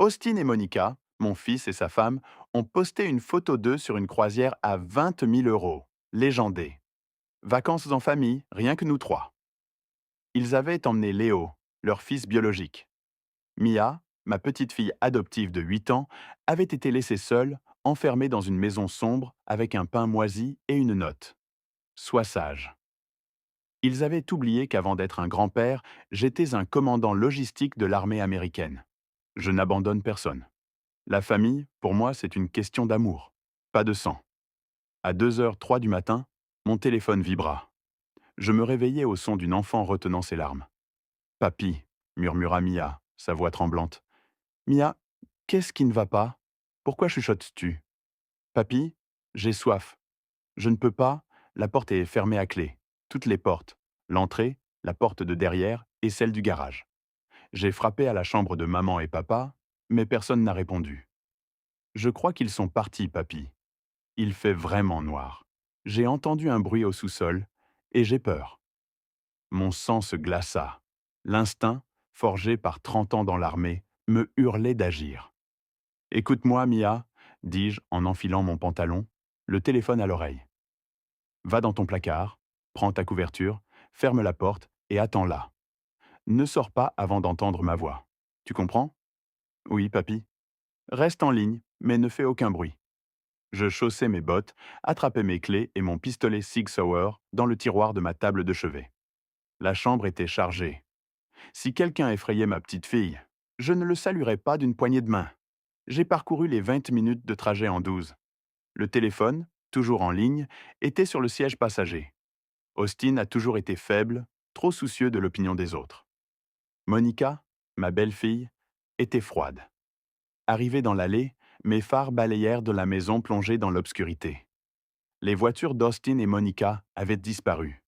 Austin et Monica, mon fils et sa femme, ont posté une photo d'eux sur une croisière à 20 000 euros. Légendée. Vacances en famille, rien que nous trois. Ils avaient emmené Léo, leur fils biologique. Mia, ma petite fille adoptive de 8 ans, avait été laissée seule, enfermée dans une maison sombre avec un pain moisi et une note. Sois sage. Ils avaient oublié qu'avant d'être un grand-père, j'étais un commandant logistique de l'armée américaine. Je n'abandonne personne. La famille, pour moi, c'est une question d'amour, pas de sang. À 2h03 du matin, mon téléphone vibra. Je me réveillai au son d'une enfant retenant ses larmes. Papy, murmura Mia, sa voix tremblante. Mia, qu'est-ce qui ne va pas? Pourquoi chuchotes-tu? Papy, j'ai soif. Je ne peux pas, la porte est fermée à clé. Toutes les portes. L'entrée, la porte de derrière et celle du garage. J'ai frappé à la chambre de maman et papa, mais personne n'a répondu. Je crois qu'ils sont partis, papy. Il fait vraiment noir. J'ai entendu un bruit au sous-sol et j'ai peur. Mon sang se glaça. L'instinct, forgé par 30 ans dans l'armée, me hurlait d'agir. Écoute-moi, Mia, dis-je en enfilant mon pantalon, le téléphone à l'oreille. Va dans ton placard, prends ta couverture, ferme la porte et attends là. Ne sors pas avant d'entendre ma voix. Tu comprends? Oui, papy. Reste en ligne, mais ne fais aucun bruit. Je chaussai mes bottes, attrapai mes clés et mon pistolet Sig Sauer dans le tiroir de ma table de chevet. La chambre était chargée. Si quelqu'un effrayait ma petite fille, je ne le saluerais pas d'une poignée de main. J'ai parcouru les 20 minutes de trajet en 12. Le téléphone, toujours en ligne, était sur le siège passager. Austin a toujours été faible, trop soucieux de l'opinion des autres. Monica, ma belle-fille, était froide. Arrivée dans l'allée, mes phares balayèrent de la maison plongée dans l'obscurité. Les voitures d'Austin et Monica avaient disparu.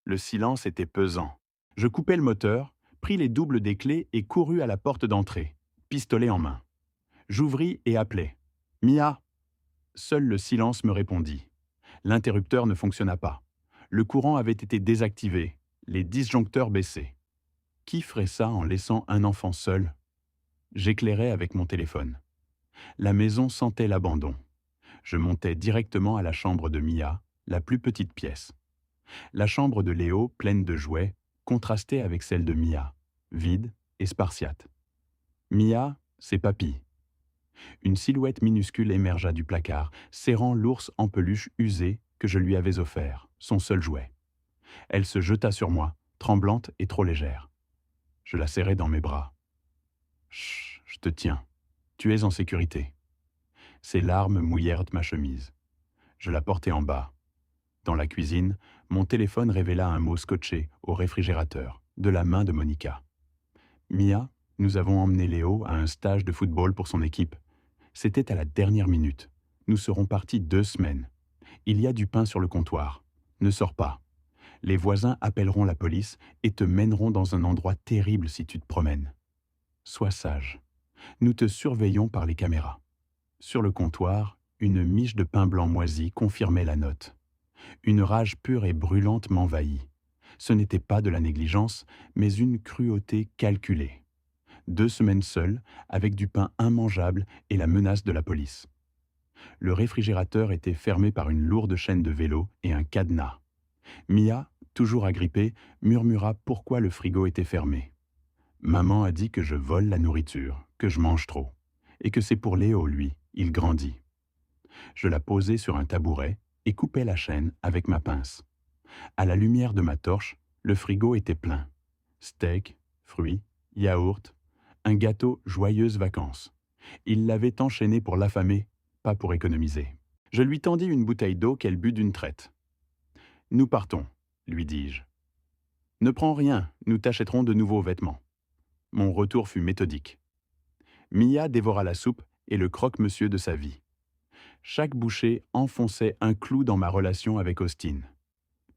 Le silence était pesant. Je coupai le moteur, pris les doubles des clés et courus à la porte d'entrée, pistolet en main. J'ouvris et appelai. Mia. Seul le silence me répondit. L'interrupteur ne fonctionna pas. Le courant avait été désactivé, les disjoncteurs baissés. Qui ferait ça en laissant un enfant seul? J'éclairais avec mon téléphone. La maison sentait l'abandon. Je montai directement à la chambre de Mia, la plus petite pièce. La chambre de Léo, pleine de jouets, contrastait avec celle de Mia, vide et spartiate. Mia, c'est papy. Une silhouette minuscule émergea du placard, serrant l'ours en peluche usé que je lui avais offert, son seul jouet. Elle se jeta sur moi, tremblante et trop légère. Je la serrai dans mes bras. Chut, je te tiens. Tu es en sécurité. Ses larmes mouillèrent ma chemise. Je la portai en bas. Dans la cuisine, mon téléphone révéla un mot scotché au réfrigérateur, de la main de Monica. Mia, nous avons emmené Léo à un stage de football pour son équipe. C'était à la dernière minute. Nous serons partis 2 semaines. Il y a du pain sur le comptoir. Ne sors pas. Les voisins appelleront la police et te mèneront dans un endroit terrible si tu te promènes. Sois sage. Nous te surveillons par les caméras. Sur le comptoir, une miche de pain blanc moisi confirmait la note. Une rage pure et brûlante m'envahit. Ce n'était pas de la négligence, mais une cruauté calculée. 2 semaines seules, avec du pain immangeable et la menace de la police. Le réfrigérateur était fermé par une lourde chaîne de vélo et un cadenas. Mia, toujours agrippée, murmura pourquoi le frigo était fermé. Maman a dit que je vole la nourriture, que je mange trop, et que c'est pour Léo, lui, il grandit. Je la posai sur un tabouret et coupai la chaîne avec ma pince. À la lumière de ma torche, le frigo était plein. Steak, fruits, yaourt, un gâteau joyeuses vacances. Il l'avait enchaîné pour l'affamer, pas pour économiser. Je lui tendis une bouteille d'eau qu'elle but d'une traite. Nous partons, lui dis-je. Ne prends rien, nous t'achèterons de nouveaux vêtements. Mon retour fut méthodique. Mia dévora la soupe et le croque-monsieur de sa vie. Chaque bouchée enfonçait un clou dans ma relation avec Austin.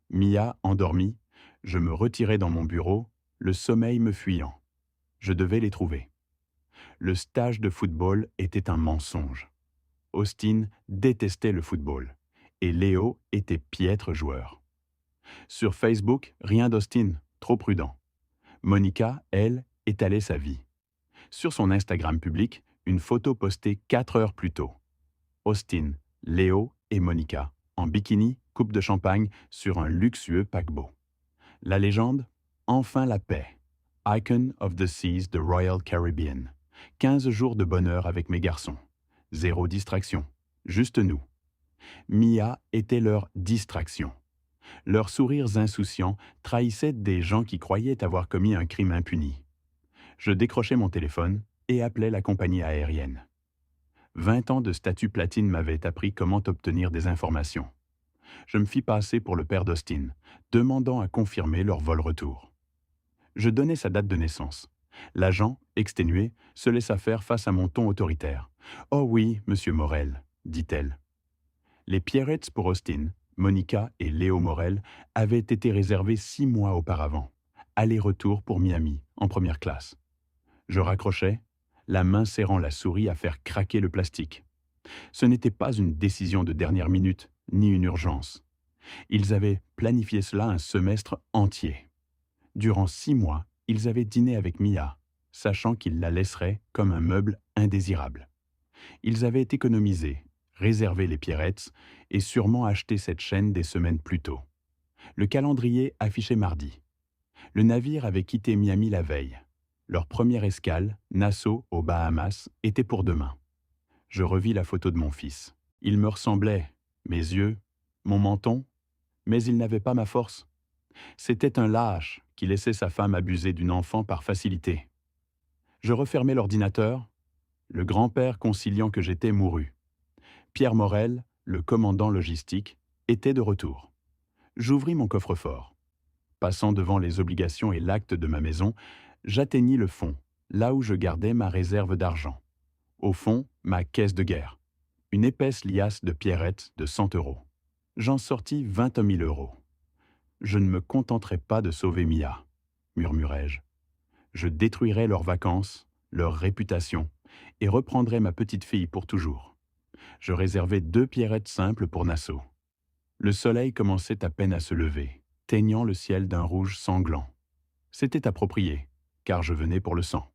Mia endormie, je me retirai dans mon bureau, le sommeil me fuyant. Je devais les trouver. Le stage de football était un mensonge. Austin détestait le football et Léo était piètre joueur. Sur Facebook, rien d'Austin, trop prudent. Monica, elle, étalait sa vie. Sur son Instagram public, Une photo postée 4 heures plus tôt. Austin, Léo et Monica, en bikini, coupe de champagne, sur un luxueux paquebot. La légende? Enfin la paix. Icon of the Seas de Royal Caribbean. 15 jours de bonheur avec mes garçons. Zéro distraction. Juste nous. Mia était leur distraction. Leurs sourires insouciants trahissaient des gens qui croyaient avoir commis un crime impuni. Je décrochais mon téléphone et appelais la compagnie aérienne. 20 ans de statut platine m'avaient appris comment obtenir des informations. Je me fis passer pour le père d'Austin, demandant à confirmer leur vol retour. Je donnai sa date de naissance. L'agent, exténué, se laissa faire face à mon ton autoritaire. « Oh oui, monsieur Morel », dit-elle. Les Pierrettes pour Austin, Monica et Léo Morel avaient été réservés 6 mois auparavant. Aller-retour pour Miami, en première classe. Je raccrochais, la main serrant la souris à faire craquer le plastique. Ce n'était pas une décision de dernière minute, ni une urgence. Ils avaient planifié cela un semestre entier. Durant 6 mois, ils avaient dîné avec Mia, sachant qu'ils la laisseraient comme un meuble indésirable. Ils avaient économisé, réservé les Pierrettes et sûrement acheté cette chaîne des semaines plus tôt. Le calendrier affichait mardi. Le navire avait quitté Miami la veille. Leur première escale, Nassau, aux Bahamas, était pour demain. Je revis la photo de mon fils. Il me ressemblait, mes yeux, mon menton, mais il n'avait pas ma force. C'était un lâche qui laissait sa femme abuser d'une enfant par facilité. Je refermai l'ordinateur. Le grand-père conciliant que j'étais mourut. Pierre Morel, le commandant logistique, était de retour. J'ouvris mon coffre-fort. Passant devant les obligations et l'acte de ma maison, j'atteignis le fond, là où je gardais ma réserve d'argent. Au fond, ma caisse de guerre. Une épaisse liasse de pierrettes de 100 euros. J'en sortis 20 000 euros. Je ne me contenterai pas de sauver Mia, murmurai-je. Je détruirai leurs vacances, leur réputation, et reprendrai ma petite fille pour toujours. Je réservai 2 pierrettes simples pour Nassau. Le soleil commençait à peine à se lever, teignant le ciel d'un rouge sanglant. C'était approprié, car je venais pour le sang.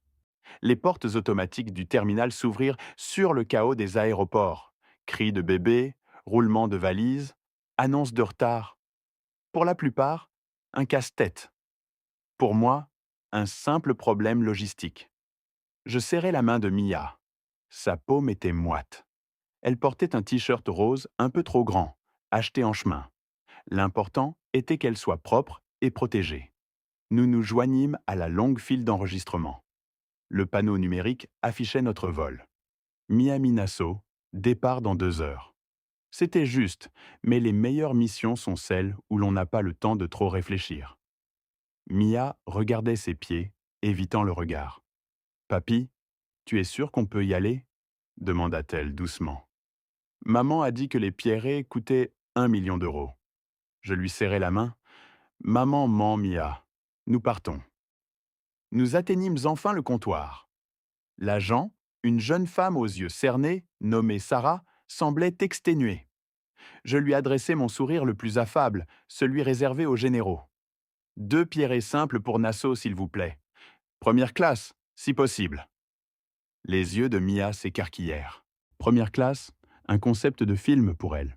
Les portes automatiques du terminal s'ouvrirent sur le chaos des aéroports. Cris de bébés, roulements de valises, annonces de retard. Pour la plupart, un casse-tête. Pour moi, un simple problème logistique. Je serrai la main de Mia. Sa paume était moite. Elle portait un t-shirt rose un peu trop grand, acheté en chemin. L'important était qu'elle soit propre et protégée. Nous nous joignîmes à la longue file d'enregistrement. Le panneau numérique affichait notre vol. Miami-Nassau, départ dans 2 heures. C'était juste, mais les meilleures missions sont celles où l'on n'a pas le temps de trop réfléchir. Mia regardait ses pieds, évitant le regard. « Papy, tu es sûr qu'on peut y aller ?» demanda-t-elle doucement. Maman a dit que les pierrets coûtaient 1 million d'euros. Je lui serrai la main. Maman ment, Mia. Nous partons. Nous atteignîmes enfin le comptoir. L'agent, une jeune femme aux yeux cernés, nommée Sarah, semblait exténuée. Je lui adressai mon sourire le plus affable, celui réservé aux généraux. 2 pierrets simples pour Nassau, s'il vous plaît. Première classe, si possible. Les yeux de Mia s'écarquillèrent. Première classe, un concept de film pour elle.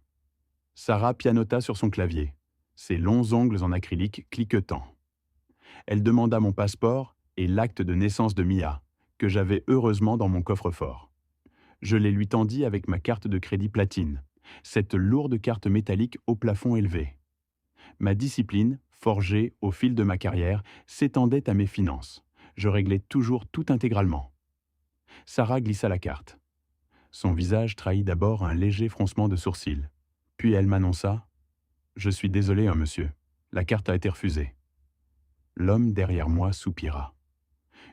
Sarah pianota sur son clavier, ses longs ongles en acrylique cliquetants. Elle demanda mon passeport et l'acte de naissance de Mia, que j'avais heureusement dans mon coffre-fort. Je les lui tendis avec ma carte de crédit platine, cette lourde carte métallique au plafond élevé. Ma discipline, forgée au fil de ma carrière, s'étendait à mes finances. Je réglais toujours tout intégralement. Sarah glissa la carte. Son visage trahit d'abord un léger froncement de sourcils. Puis elle m'annonça « Je suis désolé, monsieur, la carte a été refusée. » L'homme derrière moi soupira.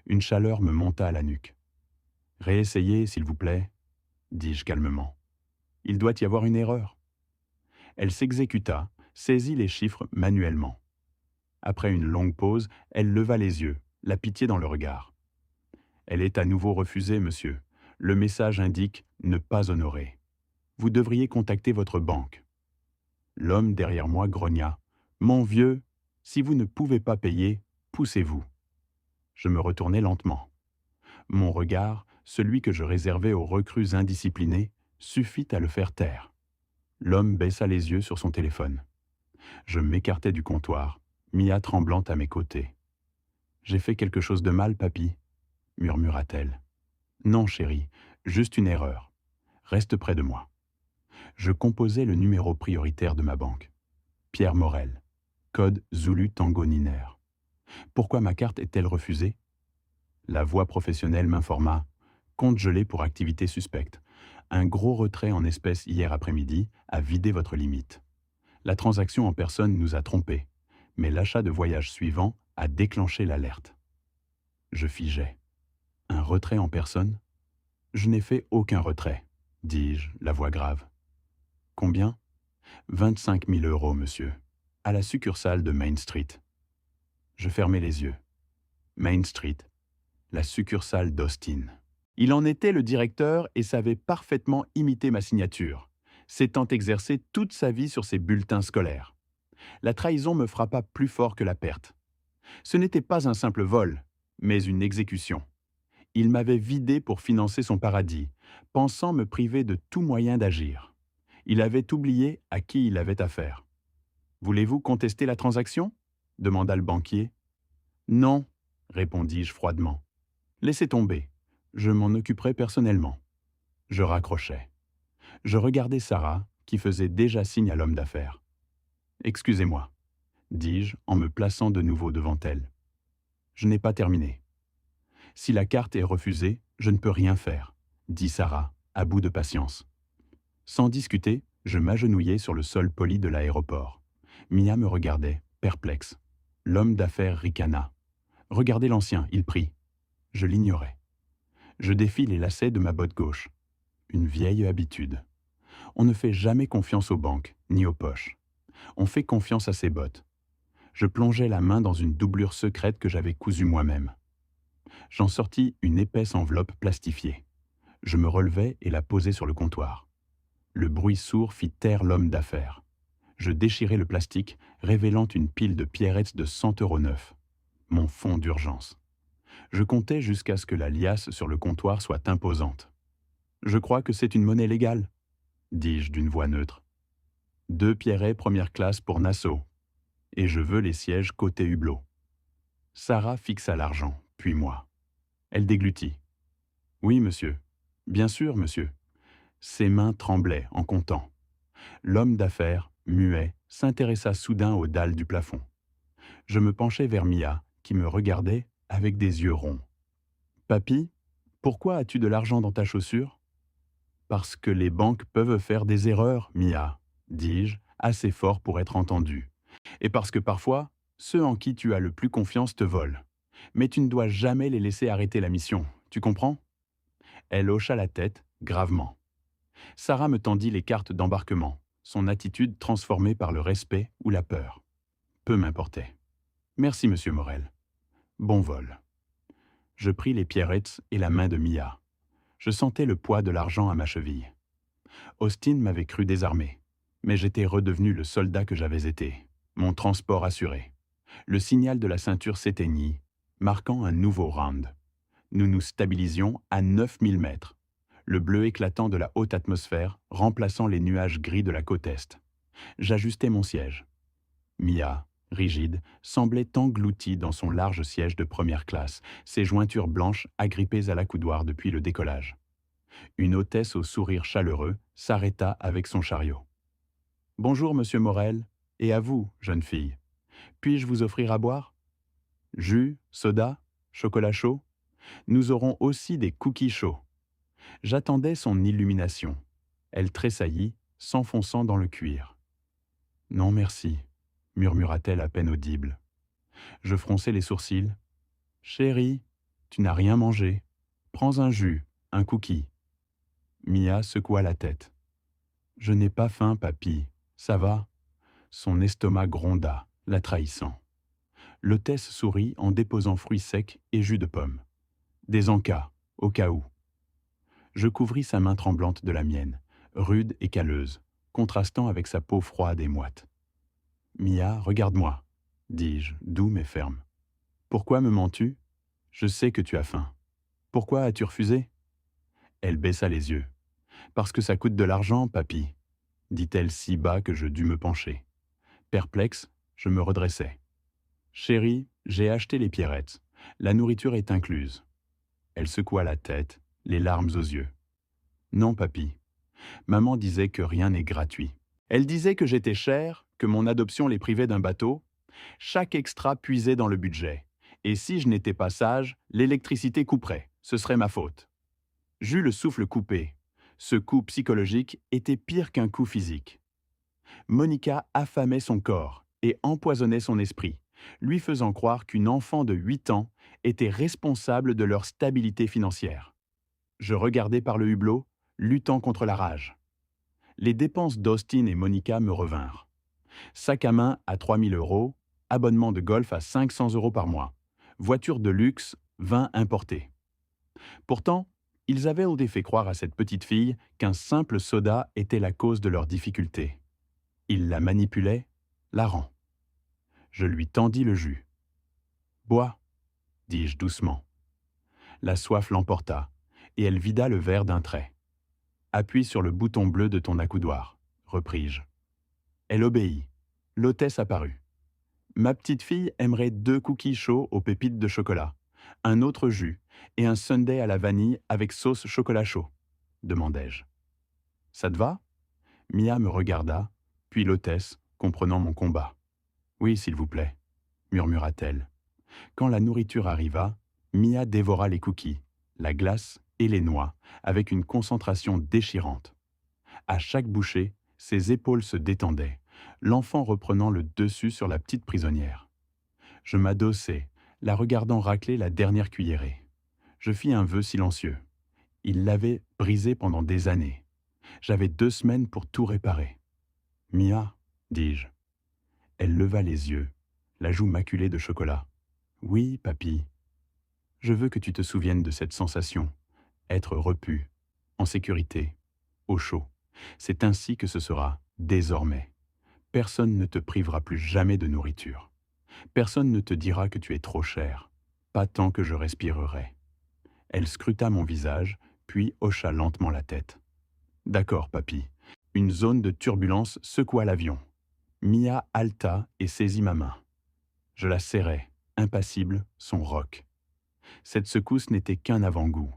Une chaleur me monta à la nuque. « Réessayez, s'il vous plaît, » dis-je calmement. « Il doit y avoir une erreur. » Elle s'exécuta, saisit les chiffres manuellement. Après une longue pause, elle leva les yeux, la pitié dans le regard. « Elle est à nouveau refusée, monsieur. Le message indique « ne pas honorer ». Vous devriez contacter votre banque. » L'homme derrière moi grogna. « Mon vieux, si vous ne pouvez pas payer, poussez-vous. » Je me retournai lentement. Mon regard celui que je réservais aux recrues indisciplinées, suffit à le faire taire. L'homme baissa les yeux sur son téléphone. Je m'écartai du comptoir, Mia tremblante à mes côtés. J'ai fait quelque chose de mal, papy, murmura-t-elle. Non, chérie, juste une erreur. Reste près de moi. Je composai le numéro prioritaire de ma banque. Pierre Morel. Code Zulu Tango Niner. Pourquoi ma carte est-elle refusée? La voix professionnelle m'informa. Compte gelé pour activité suspecte. Un gros retrait en espèces hier après-midi a vidé votre limite. La transaction en personne nous a trompés, mais l'achat de voyage suivant a déclenché l'alerte. Je figeai. Un retrait en personne? Je n'ai fait aucun retrait, dis-je, la voix grave. Combien? 25 000 euros, monsieur, à la succursale de Main Street. Je fermai les yeux. Main Street, la succursale d'Austin. Il en était le directeur et savait parfaitement imiter ma signature, s'étant exercé toute sa vie sur ses bulletins scolaires. La trahison me frappa plus fort que la perte. Ce n'était pas un simple vol, mais une exécution. Il m'avait vidé pour financer son paradis, pensant me priver de tout moyen d'agir. Il avait oublié à qui il avait affaire. « Voulez-vous contester la transaction » demanda le banquier. « Non, répondis-je froidement. Laissez tomber, je m'en occuperai personnellement. Je raccrochai. Je regardai Sarah, qui faisait déjà signe à l'homme d'affaires. « Excusez-moi, dis-je en me plaçant de nouveau devant elle. Je n'ai pas terminé. Si la carte est refusée, je ne peux rien faire, dit Sarah, à bout de patience. Sans discuter, je m'agenouillai sur le sol poli de l'aéroport. Mia me regardait, perplexe. L'homme d'affaires ricana. Regardez l'ancien, il prie. Je l'ignorais. Je défis les lacets de ma botte gauche. Une vieille habitude. On ne fait jamais confiance aux banques, ni aux poches. On fait confiance à ses bottes. Je plongeai la main dans une doublure secrète que j'avais cousue moi-même. J'en sortis une épaisse enveloppe plastifiée. Je me relevai et la posai sur le comptoir. Le bruit sourd fit taire l'homme d'affaires. Je déchirai le plastique, révélant une pile de pierrettes de 100 € neufs. Mon fonds d'urgence. Je comptai jusqu'à ce que la liasse sur le comptoir soit imposante. « Je crois que c'est une monnaie légale, » dis-je d'une voix neutre. « 2 pierrets première classe pour Nassau. Et je veux les sièges côté hublot. » Sarah fixa l'argent, puis moi. Elle déglutit. « Oui, monsieur. Bien sûr, monsieur. » Ses mains tremblaient en comptant. L'homme d'affaires, muet, s'intéressa soudain aux dalles du plafond. Je me penchai vers Mia, qui me regardait avec des yeux ronds. « Papy, pourquoi as-tu de l'argent dans ta chaussure ?»« Parce que les banques peuvent faire des erreurs, Mia, dis-je, assez fort pour être entendu. Et parce que parfois, ceux en qui tu as le plus confiance te volent. Mais tu ne dois jamais les laisser arrêter la mission, tu comprends ?» Elle hocha la tête, gravement. Sarah me tendit les cartes d'embarquement, son attitude transformée par le respect ou la peur. Peu m'importait. « Merci, monsieur Morel. Bon vol. » Je pris les pierrettes et la main de Mia. Je sentais le poids de l'argent à ma cheville. Austin m'avait cru désarmé, mais j'étais redevenu le soldat que j'avais été, mon transport assuré. Le signal de la ceinture s'éteignit, marquant un nouveau round. Nous nous stabilisions à 9000 mètres, le bleu éclatant de la haute atmosphère remplaçant les nuages gris de la côte est. J'ajustai mon siège. Mia, rigide, semblait engloutie dans son large siège de première classe, ses jointures blanches agrippées à l'accoudoir depuis le décollage. Une hôtesse au sourire chaleureux s'arrêta avec son chariot. « Bonjour, monsieur Morel, et à vous, jeune fille. Puis-je vous offrir à boire? Jus, soda, chocolat chaud? Nous aurons aussi des cookies chauds. » J'attendais son illumination. Elle tressaillit, s'enfonçant dans le cuir. « Non, merci, » murmura-t-elle à peine audible. Je fronçai les sourcils. « Chérie, tu n'as rien mangé. Prends un jus, un cookie. » Mia secoua la tête. « Je n'ai pas faim, papy. Ça va ?» Son estomac gronda, la trahissant. L'hôtesse sourit en déposant fruits secs et jus de pomme. Des encas, au cas où. Je couvris sa main tremblante de la mienne, rude et calleuse, contrastant avec sa peau froide et moite. « Mia, regarde-moi, » dis-je, doux mais ferme. « Pourquoi me mens-tu? Je sais que tu as faim. Pourquoi as-tu refusé? Elle baissa les yeux. Parce que ça coûte de l'argent, papy, dit-elle si bas que je dus me pencher. Perplexe, je me redressai. Chérie, j'ai acheté les pierrettes. La nourriture est incluse. Elle secoua la tête, les larmes aux yeux. Non, papy. Maman disait que rien n'est gratuit. Elle disait que j'étais cher, que mon adoption les privait d'un bateau. Chaque extra puisait dans le budget. Et si je n'étais pas sage, l'électricité couperait. Ce serait ma faute. J'eus le souffle coupé. Ce coup psychologique était pire qu'un coup physique. Monica affamait son corps et empoisonnait son esprit, lui faisant croire qu'une enfant de 8 ans était responsable de leur stabilité financière. Je regardais par le hublot, luttant contre la rage. Les dépenses d'Austin et Monica me revinrent. Sac à main à 3 000 €, abonnement de golf à 500 € par mois, voiture de luxe, vin importé. Pourtant, ils avaient osé fait croire à cette petite fille qu'un simple soda était la cause de leurs difficultés. Ils la manipulaient, la rend. Je lui tendis le jus. « Bois, dis-je doucement. La soif l'emporta, et elle vida le verre d'un trait. Appuie sur le bouton bleu de ton accoudoir, repris-je. Elle obéit. L'hôtesse apparut. Ma petite fille aimerait 2 cookies chauds aux pépites de chocolat, un autre jus et un sundae à la vanille avec sauce chocolat chaud, demandai-je. Ça te va? Mia me regarda, puis l'hôtesse, comprenant mon combat. Oui, s'il vous plaît, murmura-t-elle. Quand la nourriture arriva, Mia dévora les cookies, la glace et les noix avec une concentration déchirante. À chaque bouchée, ses épaules se détendaient, l'enfant reprenant le dessus sur la petite prisonnière. Je m'adossai, la regardant racler la dernière cuillerée. Je fis un vœu silencieux. Il l'avait brisé pendant des années. J'avais 2 semaines pour tout réparer. « Mia, dis-je. » Elle leva les yeux, la joue maculée de chocolat. « Oui, papy. Je veux que tu te souviennes de cette sensation. Être repu, en sécurité, au chaud. C'est ainsi que ce sera, désormais. Personne ne te privera plus jamais de nourriture. Personne ne te dira que tu es trop cher. Pas tant que je respirerai. » Elle scruta mon visage, puis hocha lentement la tête. « D'accord, papy. » Une zone de turbulence secoua l'avion. Mia haleta et saisit ma main. Je la serrai, impassible, son roc. Cette secousse n'était qu'un avant-goût.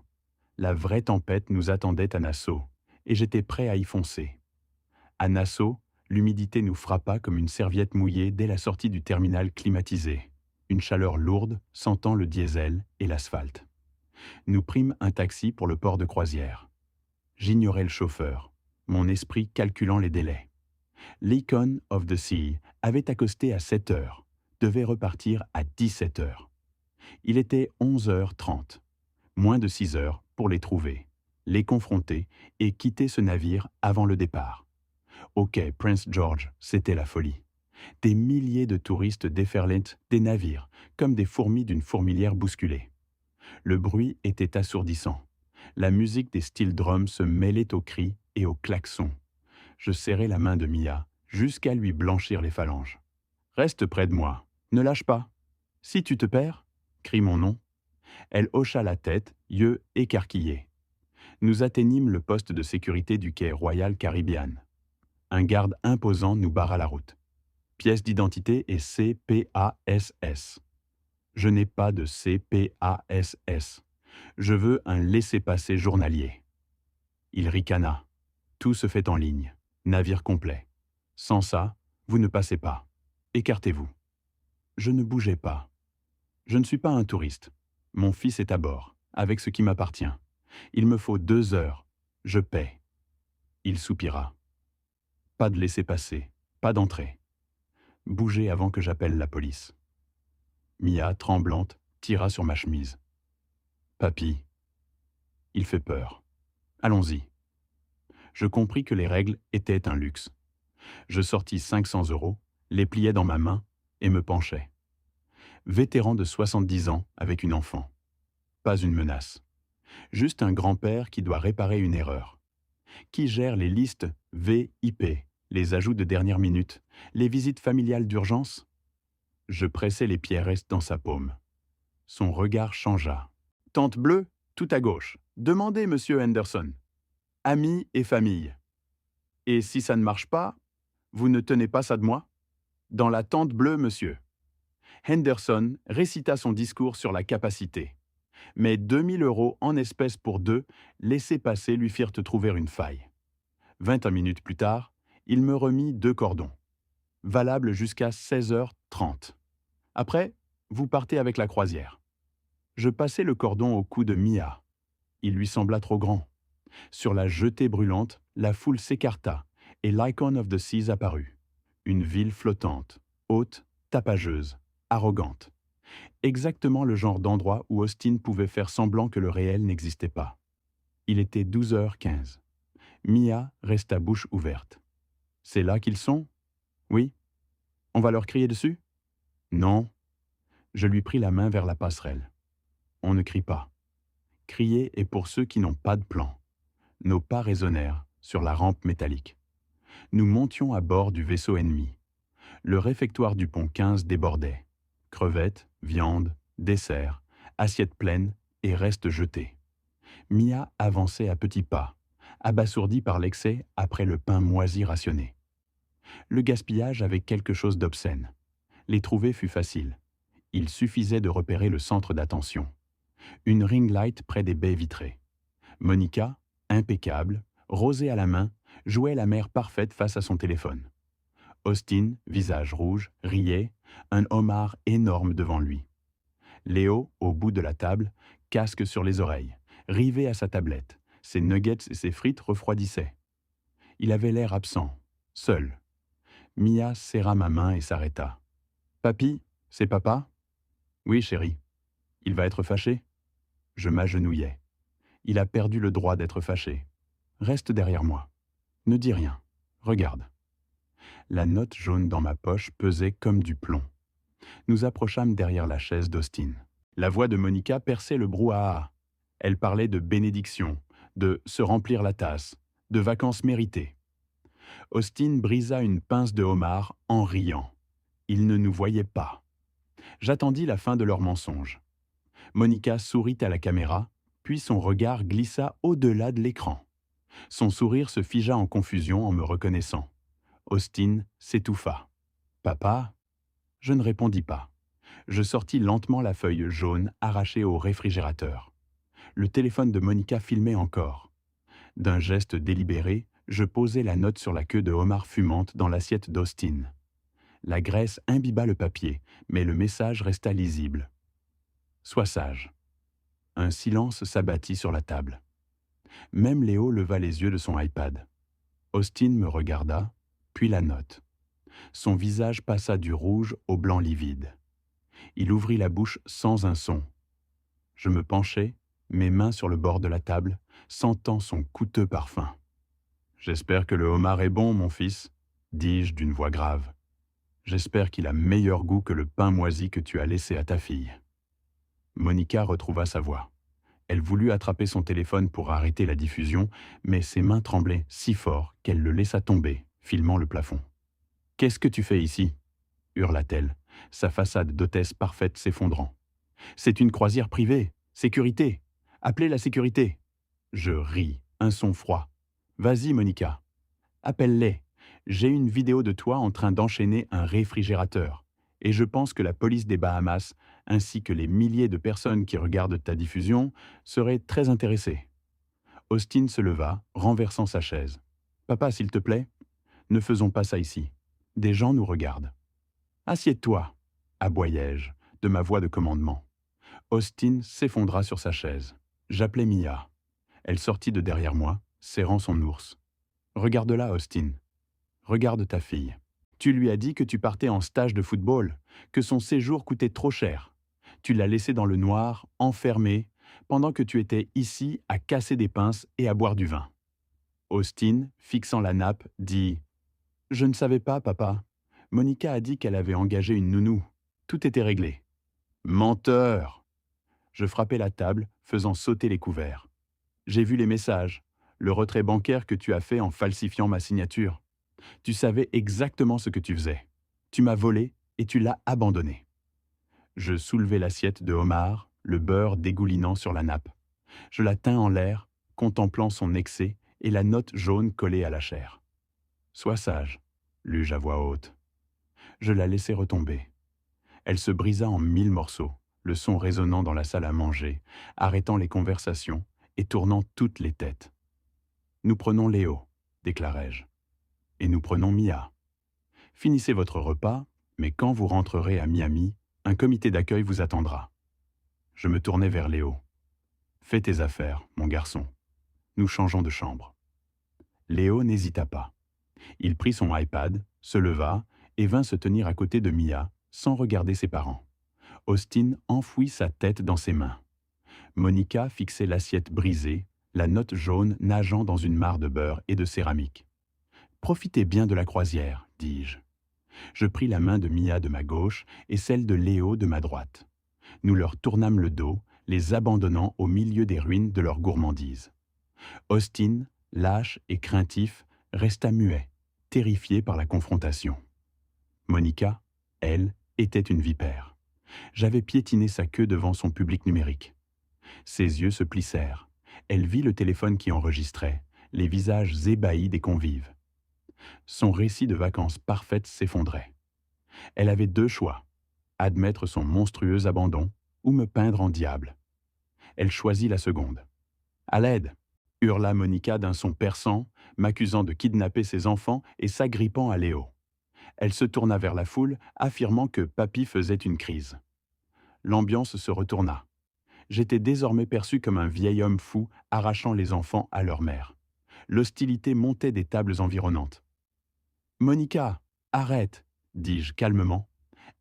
La vraie tempête nous attendait à Nassau, et j'étais prêt à y foncer. À Nassau, l'humidité nous frappa comme une serviette mouillée dès la sortie du terminal climatisé. Une chaleur lourde sentant le diesel et l'asphalte. Nous prîmes un taxi pour le port de croisière. J'ignorais le chauffeur, mon esprit calculant les délais. L'Icon of the Sea avait accosté à 7 heures, devait repartir à 17 heures. Il était 11h30, moins de 6 heures pour les trouver, les confronter et quitter ce navire avant le départ. Au quai Prince George, c'était la folie. Des milliers de touristes déferlaient des navires, comme des fourmis d'une fourmilière bousculée. Le bruit était assourdissant. La musique des steel drums se mêlait aux cris et aux klaxons. Je serrai la main de Mia jusqu'à lui blanchir les phalanges. « Reste près de moi, ne lâche pas. Si tu te perds, crie mon nom. » Elle hocha la tête, yeux écarquillés. Nous atteignîmes le poste de sécurité du quai Royal Caribbean. Un garde imposant nous barra la route. Pièce d'identité est CPASS. Je n'ai pas de CPASS. Je veux un laissez-passer journalier. Il ricana. Tout se fait en ligne. Navire complet. Sans ça, vous ne passez pas. Écartez-vous. Je ne bougeais pas. Je ne suis pas un touriste. Mon fils est à bord, avec ce qui m'appartient. Il me faut 2 heures. Je paie. Il soupira. Pas de laissez-passer, pas d'entrée. Bougez avant que j'appelle la police. Mia, tremblante, tira sur ma chemise. Papy, il fait peur. Allons-y. Je compris que les règles étaient un luxe. Je sortis 500 €, les pliai dans ma main et me penchai. Vétéran de 70 ans avec une enfant. Pas une menace. Juste un grand-père qui doit réparer une erreur. Qui gère les listes VIP, les ajouts de dernière minute, les visites familiales d'urgence? Je pressai les pierresses dans sa paume. Son regard changea. « Tente bleue, tout à gauche. Demandez, monsieur Henderson. Amis et famille. Et si ça ne marche pas, vous ne tenez pas ça de moi? Dans la tente bleue, monsieur. Henderson récita son discours sur la capacité. Mais 2 000 € en espèces pour deux, laissés passer lui firent trouver une faille. 21 minutes plus tard, il me remit 2 cordons, valables jusqu'à 16h30. Après, vous partez avec la croisière. Je passai le cordon au cou de Mia. Il lui sembla trop grand. Sur la jetée brûlante, la foule s'écarta et l'Icon of the Seas apparut. Une ville flottante, haute, tapageuse, arrogante. Exactement le genre d'endroit où Austin pouvait faire semblant que le réel n'existait pas. Il était 12h15. Mia resta bouche ouverte. C'est là qu'ils sont? Oui. On va leur crier dessus? Non. Je lui pris la main vers la passerelle. On ne crie pas. Crier est pour ceux qui n'ont pas de plan. Nos pas résonnèrent sur la rampe métallique. Nous montions à bord du vaisseau ennemi. Le réfectoire du pont 15 débordait. Crevettes, viande, desserts, assiettes pleines et restes jetés. Mia avançait à petits pas, abasourdie par l'excès après le pain moisi rationné. Le gaspillage avait quelque chose d'obscène. Les trouver fut facile. Il suffisait de repérer le centre d'attention. Une ring light près des baies vitrées. Monica, impeccable, rosée à la main, jouait la mère parfaite face à son téléphone. Austin, visage rouge, riait, un homard énorme devant lui. Léo, au bout de la table, casque sur les oreilles, rivé à sa tablette. Ses nuggets et ses frites refroidissaient. Il avait l'air absent, seul. Mia serra ma main et s'arrêta. « Papy, c'est papa ?»« Oui, chérie. Il va être fâché ?» Je m'agenouillai. Il a perdu le droit d'être fâché. Reste derrière moi. Ne dis rien. Regarde. La note jaune dans ma poche pesait comme du plomb. Nous approchâmes derrière la chaise d'Austin. La voix de Monica perçait le brouhaha. Elle parlait de bénédiction, de se remplir la tasse, de vacances méritées. Austin brisa une pince de homard en riant. Il ne nous voyait pas. J'attendis la fin de leur mensonge. Monica sourit à la caméra, puis son regard glissa au-delà de l'écran. Son sourire se figea en confusion en me reconnaissant. Austin s'étouffa. « Papa ?» Je ne répondis pas. Je sortis lentement la feuille jaune arrachée au réfrigérateur. Le téléphone de Monica filmait encore. D'un geste délibéré, je posai la note sur la queue de homard fumante dans l'assiette d'Austin. La graisse imbiba le papier, mais le message resta lisible. « Sois sage. » Un silence s'abattit sur la table. Même Léo leva les yeux de son iPad. Austin me regarda, puis la note. Son visage passa du rouge au blanc livide. Il ouvrit la bouche sans un son. Je me penchai, mes mains sur le bord de la table, sentant son coûteux parfum. « J'espère que le homard est bon, mon fils, » dis-je d'une voix grave. « J'espère qu'il a meilleur goût que le pain moisi que tu as laissé à ta fille. » Monica retrouva sa voix. Elle voulut attraper son téléphone pour arrêter la diffusion, mais ses mains tremblaient si fort qu'elle le laissa tomber, filmant le plafond. « Qu'est-ce que tu fais ici ?» hurla-t-elle, sa façade d'hôtesse parfaite s'effondrant. « C'est une croisière privée. Sécurité. Appelez la sécurité. » Je ris, un son froid. « Vas-y, Monica. Appelle-les. J'ai une vidéo de toi en train d'enchaîner un réfrigérateur. Et je pense que la police des Bahamas, ainsi que les milliers de personnes qui regardent ta diffusion, seraient très intéressées. » Austin se leva, renversant sa chaise. « Papa, s'il te plaît, ne faisons pas ça ici. Des gens nous regardent. »« Assieds-toi, » aboyai-je, de ma voix de commandement. Austin s'effondra sur sa chaise. J'appelai Mia. Elle sortit de derrière moi, serrant son ours. « Regarde-la, Austin. Regarde ta fille. Tu lui as dit que tu partais en stage de football, que son séjour coûtait trop cher. Tu l'as laissé dans le noir, enfermé, pendant que tu étais ici à casser des pinces et à boire du vin. » Austin, fixant la nappe, dit « Je ne savais pas, papa. Monica a dit qu'elle avait engagé une nounou. Tout était réglé. »« Menteur !» Je frappai la table, faisant sauter les couverts. « J'ai vu les messages, le retrait bancaire que tu as fait en falsifiant ma signature. Tu savais exactement ce que tu faisais. Tu m'as volé et tu l'as abandonné. » Je soulevai l'assiette de homard, le beurre dégoulinant sur la nappe. Je la tins en l'air, contemplant son excès et la note jaune collée à la chair. Sois sage, lus-je à voix haute. Je la laissai retomber. Elle se brisa en 1000 morceaux, le son résonnant dans la salle à manger, arrêtant les conversations et tournant toutes les têtes. Nous prenons Léo, déclarai-je. Et nous prenons Mia. Finissez votre repas, mais quand vous rentrerez à Miami, un comité d'accueil vous attendra. Je me tournai vers Léo. Fais tes affaires, mon garçon. Nous changeons de chambre. Léo n'hésita pas. Il prit son iPad, se leva et vint se tenir à côté de Mia, sans regarder ses parents. Austin enfouit sa tête dans ses mains. Monica fixait l'assiette brisée, la note jaune nageant dans une mare de beurre et de céramique. « Profitez bien de la croisière, dis-je. Je pris la main de Mia de ma gauche et celle de Léo de ma droite. Nous leur tournâmes le dos, les abandonnant au milieu des ruines de leur gourmandise. Austin, lâche et craintif, resta muet, terrifié par la confrontation. Monica, elle, était une vipère. J'avais piétiné sa queue devant son public numérique. Ses yeux se plissèrent. Elle vit le téléphone qui enregistrait, les visages ébahis des convives. Son récit de vacances parfaites s'effondrait. Elle avait deux choix, admettre son monstrueux abandon ou me peindre en diable. Elle choisit la seconde. « À l'aide !» hurla Monica d'un son perçant, m'accusant de kidnapper ses enfants et s'agrippant à Léo. Elle se tourna vers la foule, affirmant que Papy faisait une crise. L'ambiance se retourna. J'étais désormais perçu comme un vieil homme fou arrachant les enfants à leur mère. L'hostilité montait des tables environnantes. « Monica, arrête !» dis-je calmement.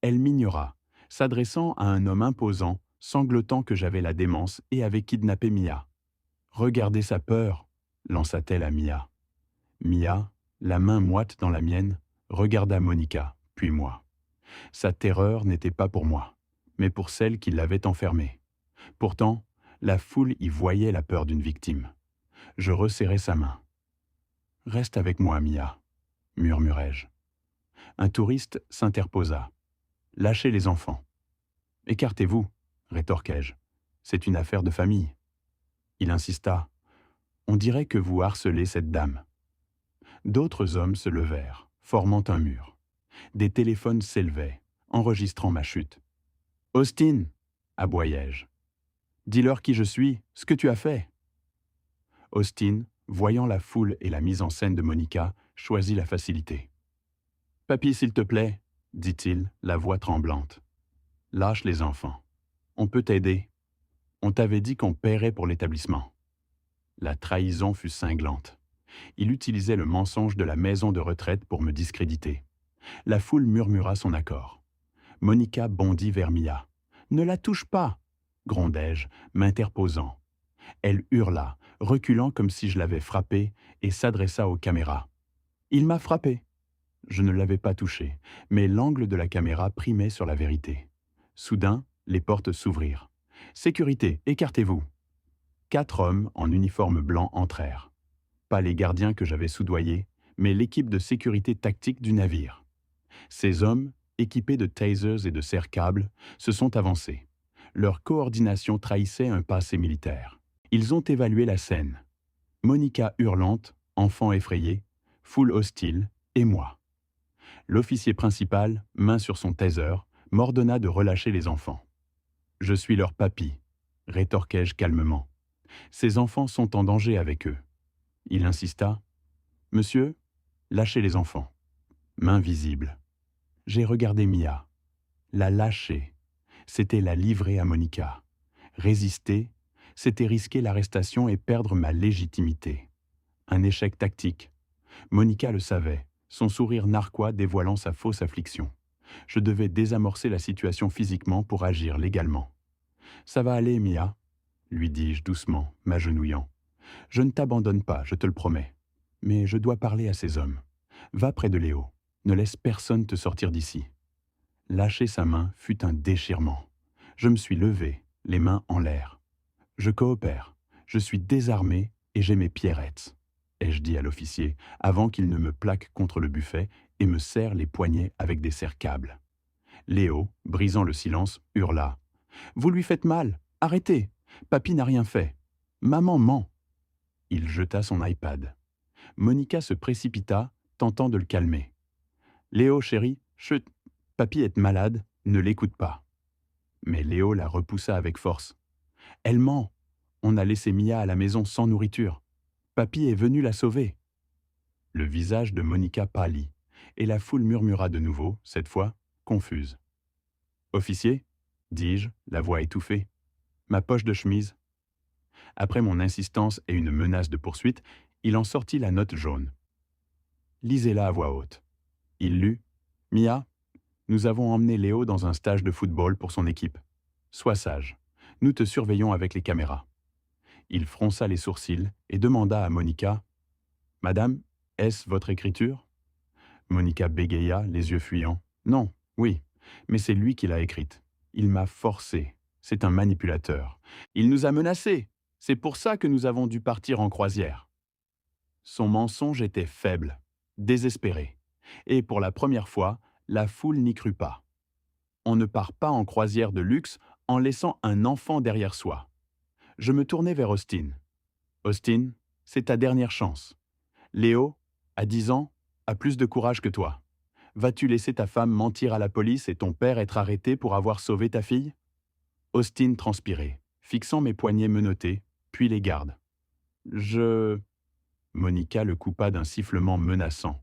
Elle m'ignora, s'adressant à un homme imposant, sanglotant que j'avais la démence et avait kidnappé Mia. « Regardez sa peur !» lança-t-elle à Mia. Mia, la main moite dans la mienne, regarda Monica, puis moi. Sa terreur n'était pas pour moi, mais pour celle qui l'avait enfermée. Pourtant, la foule y voyait la peur d'une victime. Je resserrai sa main. « Reste avec moi, Mia », murmurai-je. Un touriste s'interposa. « Lâchez les enfants. »« Écartez-vous, » rétorquai-je. « C'est une affaire de famille. » Il insista. « On dirait que vous harcelez cette dame. » D'autres hommes se levèrent, formant un mur. Des téléphones s'élevaient, enregistrant ma chute. « Austin !» aboyai-je. « Dis-leur qui je suis, ce que tu as fait. » Austin, voyant la foule et la mise en scène de Monica, choisit la facilité. « Papy, s'il te plaît, » dit-il, la voix tremblante. « Lâche les enfants. On peut t'aider. On t'avait dit qu'on paierait pour l'établissement. » La trahison fut cinglante. Il utilisait le mensonge de la maison de retraite pour me discréditer. La foule murmura son accord. Monica bondit vers Mia. « Ne la touche pas !» grondai-je, m'interposant. Elle hurla, reculant comme si je l'avais frappée, et s'adressa aux caméras. « Il m'a frappé !» Je ne l'avais pas touché, mais l'angle de la caméra primait sur la vérité. Soudain, les portes s'ouvrirent. « Sécurité, écartez-vous !» 4 hommes en uniforme blanc entrèrent. Pas les gardiens que j'avais soudoyés, mais l'équipe de sécurité tactique du navire. Ces hommes, équipés de tasers et de serre-câbles, se sont avancés. Leur coordination trahissait un passé militaire. Ils ont évalué la scène. Monica hurlante, enfant effrayé, foule hostile, et moi. L'officier principal, main sur son taser, m'ordonna de relâcher les enfants. « Je suis leur papy », rétorquai-je calmement. « Ces enfants sont en danger avec eux. » Il insista. « Monsieur, lâchez les enfants. » Main visible. J'ai regardé Mia. La lâcher, c'était la livrer à Monica. Résister, c'était risquer l'arrestation et perdre ma légitimité. Un échec tactique. Monica le savait, son sourire narquois dévoilant sa fausse affliction. Je devais désamorcer la situation physiquement pour agir légalement. « Ça va aller, Mia », lui dis-je doucement, m'agenouillant. « Je ne t'abandonne pas, je te le promets. Mais je dois parler à ces hommes. Va près de Léo. Ne laisse personne te sortir d'ici. » Lâcher sa main fut un déchirement. Je me suis levé, les mains en l'air. « Je coopère. Je suis désarmé et j'ai mes pierrettes, » ai-je dit à l'officier, avant qu'il ne me plaque contre le buffet et me serre les poignets avec des serre-câbles. Léo, brisant le silence, hurla. « Vous lui faites mal. Arrêtez. Papy n'a rien fait. » Maman ment. Il jeta son iPad. Monica se précipita, tentant de le calmer. Léo, chérie, chut, papy est malade, ne l'écoute pas. Mais Léo la repoussa avec force. Elle ment. On a laissé Mia à la maison sans nourriture. Papy est venu la sauver. Le visage de Monica pâlit, et la foule murmura de nouveau, cette fois, confuse. Officier, dis-je, la voix étouffée. Ma poche de chemise. Après mon insistance et une menace de poursuite, il en sortit la note jaune. Lisez-la à voix haute. Il lut. Mia, nous avons emmené Léo dans un stage de football pour son équipe. Sois sage. Nous te surveillons avec les caméras. Il fronça les sourcils et demanda à Monica. Madame, est-ce votre écriture? Monica bégaya, les yeux fuyants. Non, oui, mais c'est lui qui l'a écrite. Il m'a forcé. C'est un manipulateur. Il nous a menacés. C'est pour ça que nous avons dû partir en croisière. Son mensonge était faible, désespéré. Et pour la première fois, la foule n'y crut pas. On ne part pas en croisière de luxe en laissant un enfant derrière soi. Je me tournai vers Austin. Austin, c'est ta dernière chance. Léo, à 10 ans, a plus de courage que toi. Vas-tu laisser ta femme mentir à la police et ton père être arrêté pour avoir sauvé ta fille? Austin transpirait, fixant mes poignets menottés, puis les gardes. Je... Monica le coupa d'un sifflement menaçant.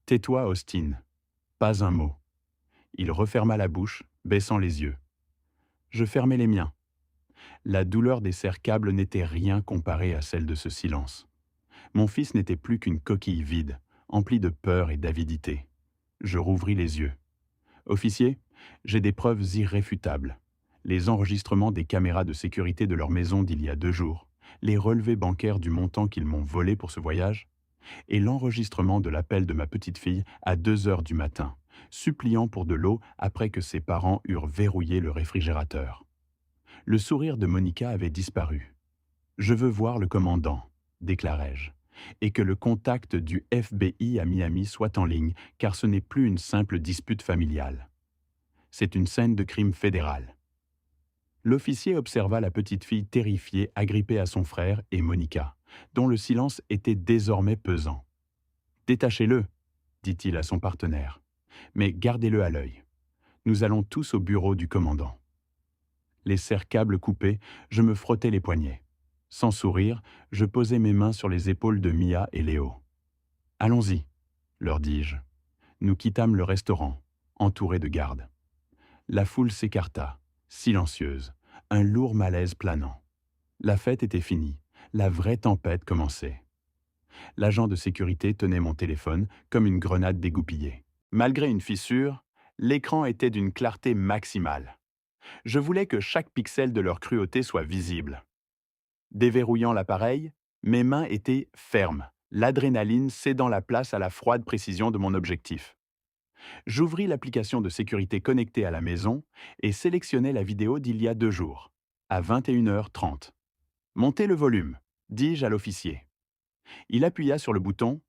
Tais-toi, Austin. Pas un mot. Il referma la bouche, baissant les yeux. Je fermai les miens. La douleur des serre-câbles n'était rien comparée à celle de ce silence. Mon fils n'était plus qu'une coquille vide, emplie de peur et d'avidité. Je rouvris les yeux. Officier, j'ai des preuves irréfutables. Les enregistrements des caméras de sécurité de leur maison d'il y a 2 jours, les relevés bancaires du montant qu'ils m'ont volé pour ce voyage, et l'enregistrement de l'appel de ma petite fille à 2 heures du matin, suppliant pour de l'eau après que ses parents eurent verrouillé le réfrigérateur. Le sourire de Monica avait disparu. « Je veux voir le commandant », déclarai-je, et que le contact du FBI à Miami soit en ligne, car ce n'est plus une simple dispute familiale. C'est une scène de crime fédéral. L'officier observa la petite fille terrifiée agrippée à son frère et Monica, dont le silence était désormais pesant. « Détachez-le », dit-il à son partenaire, « mais gardez-le à l'œil. Nous allons tous au bureau du commandant. » Les serre-câbles coupés, je me frottais les poignets. Sans sourire, je posai mes mains sur les épaules de Mia et Léo. « Allons-y », leur dis-je. Nous quittâmes le restaurant, entourés de gardes. La foule s'écarta, silencieuse, un lourd malaise planant. La fête était finie, la vraie tempête commençait. L'agent de sécurité tenait mon téléphone comme une grenade dégoupillée. Malgré une fissure, l'écran était d'une clarté maximale. Je voulais que chaque pixel de leur cruauté soit visible. Déverrouillant l'appareil, mes mains étaient fermes, l'adrénaline cédant la place à la froide précision de mon objectif. J'ouvris l'application de sécurité connectée à la maison et sélectionnai la vidéo d'il y a 2 jours, à 21h30. « Montez le volume », dis-je à l'officier. Il appuya sur le bouton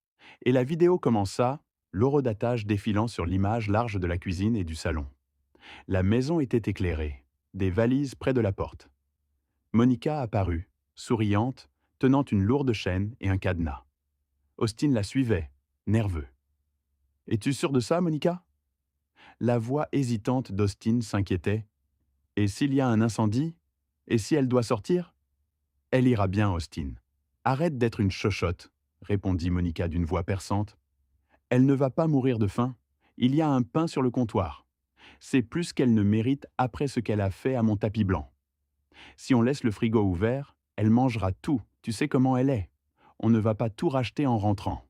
et la vidéo commença, l'horodatage défilant sur l'image large de la cuisine et du salon. La maison était éclairée, des valises près de la porte. Monica apparut, souriante, tenant une lourde chaîne et un cadenas. Austin la suivait, nerveux. « Es-tu sûre de ça, Monica ?» La voix hésitante d'Austin s'inquiétait. « Et s'il y a un incendie? Et si elle doit sortir ?»« Elle ira bien, Austin. Arrête d'être une chochotte, » répondit Monica d'une voix perçante. « Elle ne va pas mourir de faim. Il y a un pain sur le comptoir. C'est plus qu'elle ne mérite après ce qu'elle a fait à mon tapis blanc. Si on laisse le frigo ouvert, elle mangera tout, tu sais comment elle est. On ne va pas tout racheter en rentrant. »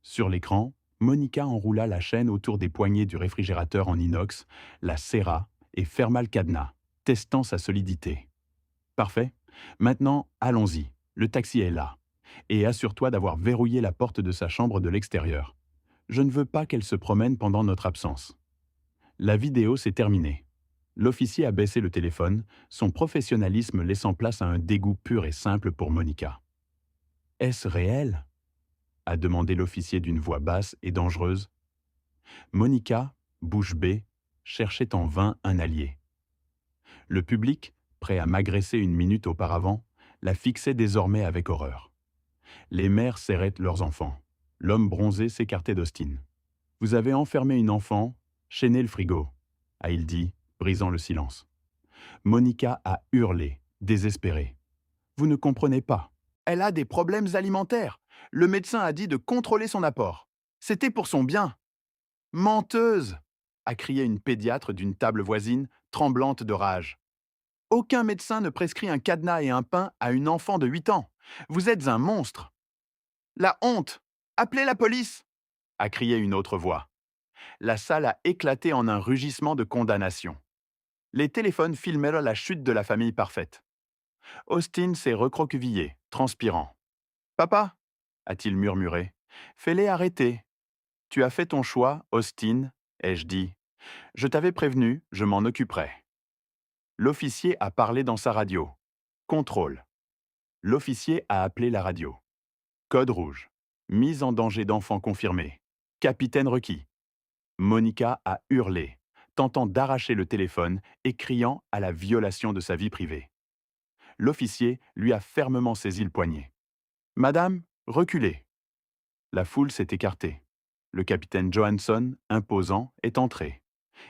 Sur l'écran, Monica enroula la chaîne autour des poignées du réfrigérateur en inox, la serra et ferma le cadenas, testant sa solidité. « Parfait. Maintenant, allons-y. Le taxi est là. Et assure-toi d'avoir verrouillé la porte de sa chambre de l'extérieur. Je ne veux pas qu'elle se promène pendant notre absence. » La vidéo s'est terminée. L'officier a baissé le téléphone, son professionnalisme laissant place à un dégoût pur et simple pour Monica. « Est-ce réel ?» a demandé l'officier d'une voix basse et dangereuse. Monica, bouche bée, cherchait en vain un allié. Le public, prêt à m'agresser une minute auparavant, la fixait désormais avec horreur. Les mères serraient leurs enfants. L'homme bronzé s'écartait d'Austin. « Vous avez enfermé une enfant, chaîné le frigo », a-t-il dit, brisant le silence. Monica a hurlé, désespérée. « Vous ne comprenez pas. Elle a des problèmes alimentaires. Le médecin a dit de contrôler son apport. C'était pour son bien. »« Menteuse !» a crié une pédiatre d'une table voisine, tremblante de rage. « Aucun médecin ne prescrit un cadenas et un pain à une enfant de 8 ans. Vous êtes un monstre. »« La honte ! Appelez la police !» a crié une autre voix. La salle a éclaté en un rugissement de condamnation. Les téléphones filmaient la chute de la famille parfaite. Austin s'est recroquevillé, transpirant. « Papa !» a-t-il murmuré. « Fais-les arrêter. »« Tu as fait ton choix, Austin, » ai-je dit. « Je t'avais prévenu, je m'en occuperai. » L'officier a parlé dans sa radio. Contrôle. L'officier a appelé la radio. Code rouge. Mise en danger d'enfant confirmée. Capitaine requis. Monica a hurlé, tentant d'arracher le téléphone et criant à la violation de sa vie privée. L'officier lui a fermement saisi le poignet. « Madame, reculez !» La foule s'est écartée. Le capitaine Johansson, imposant, est entré.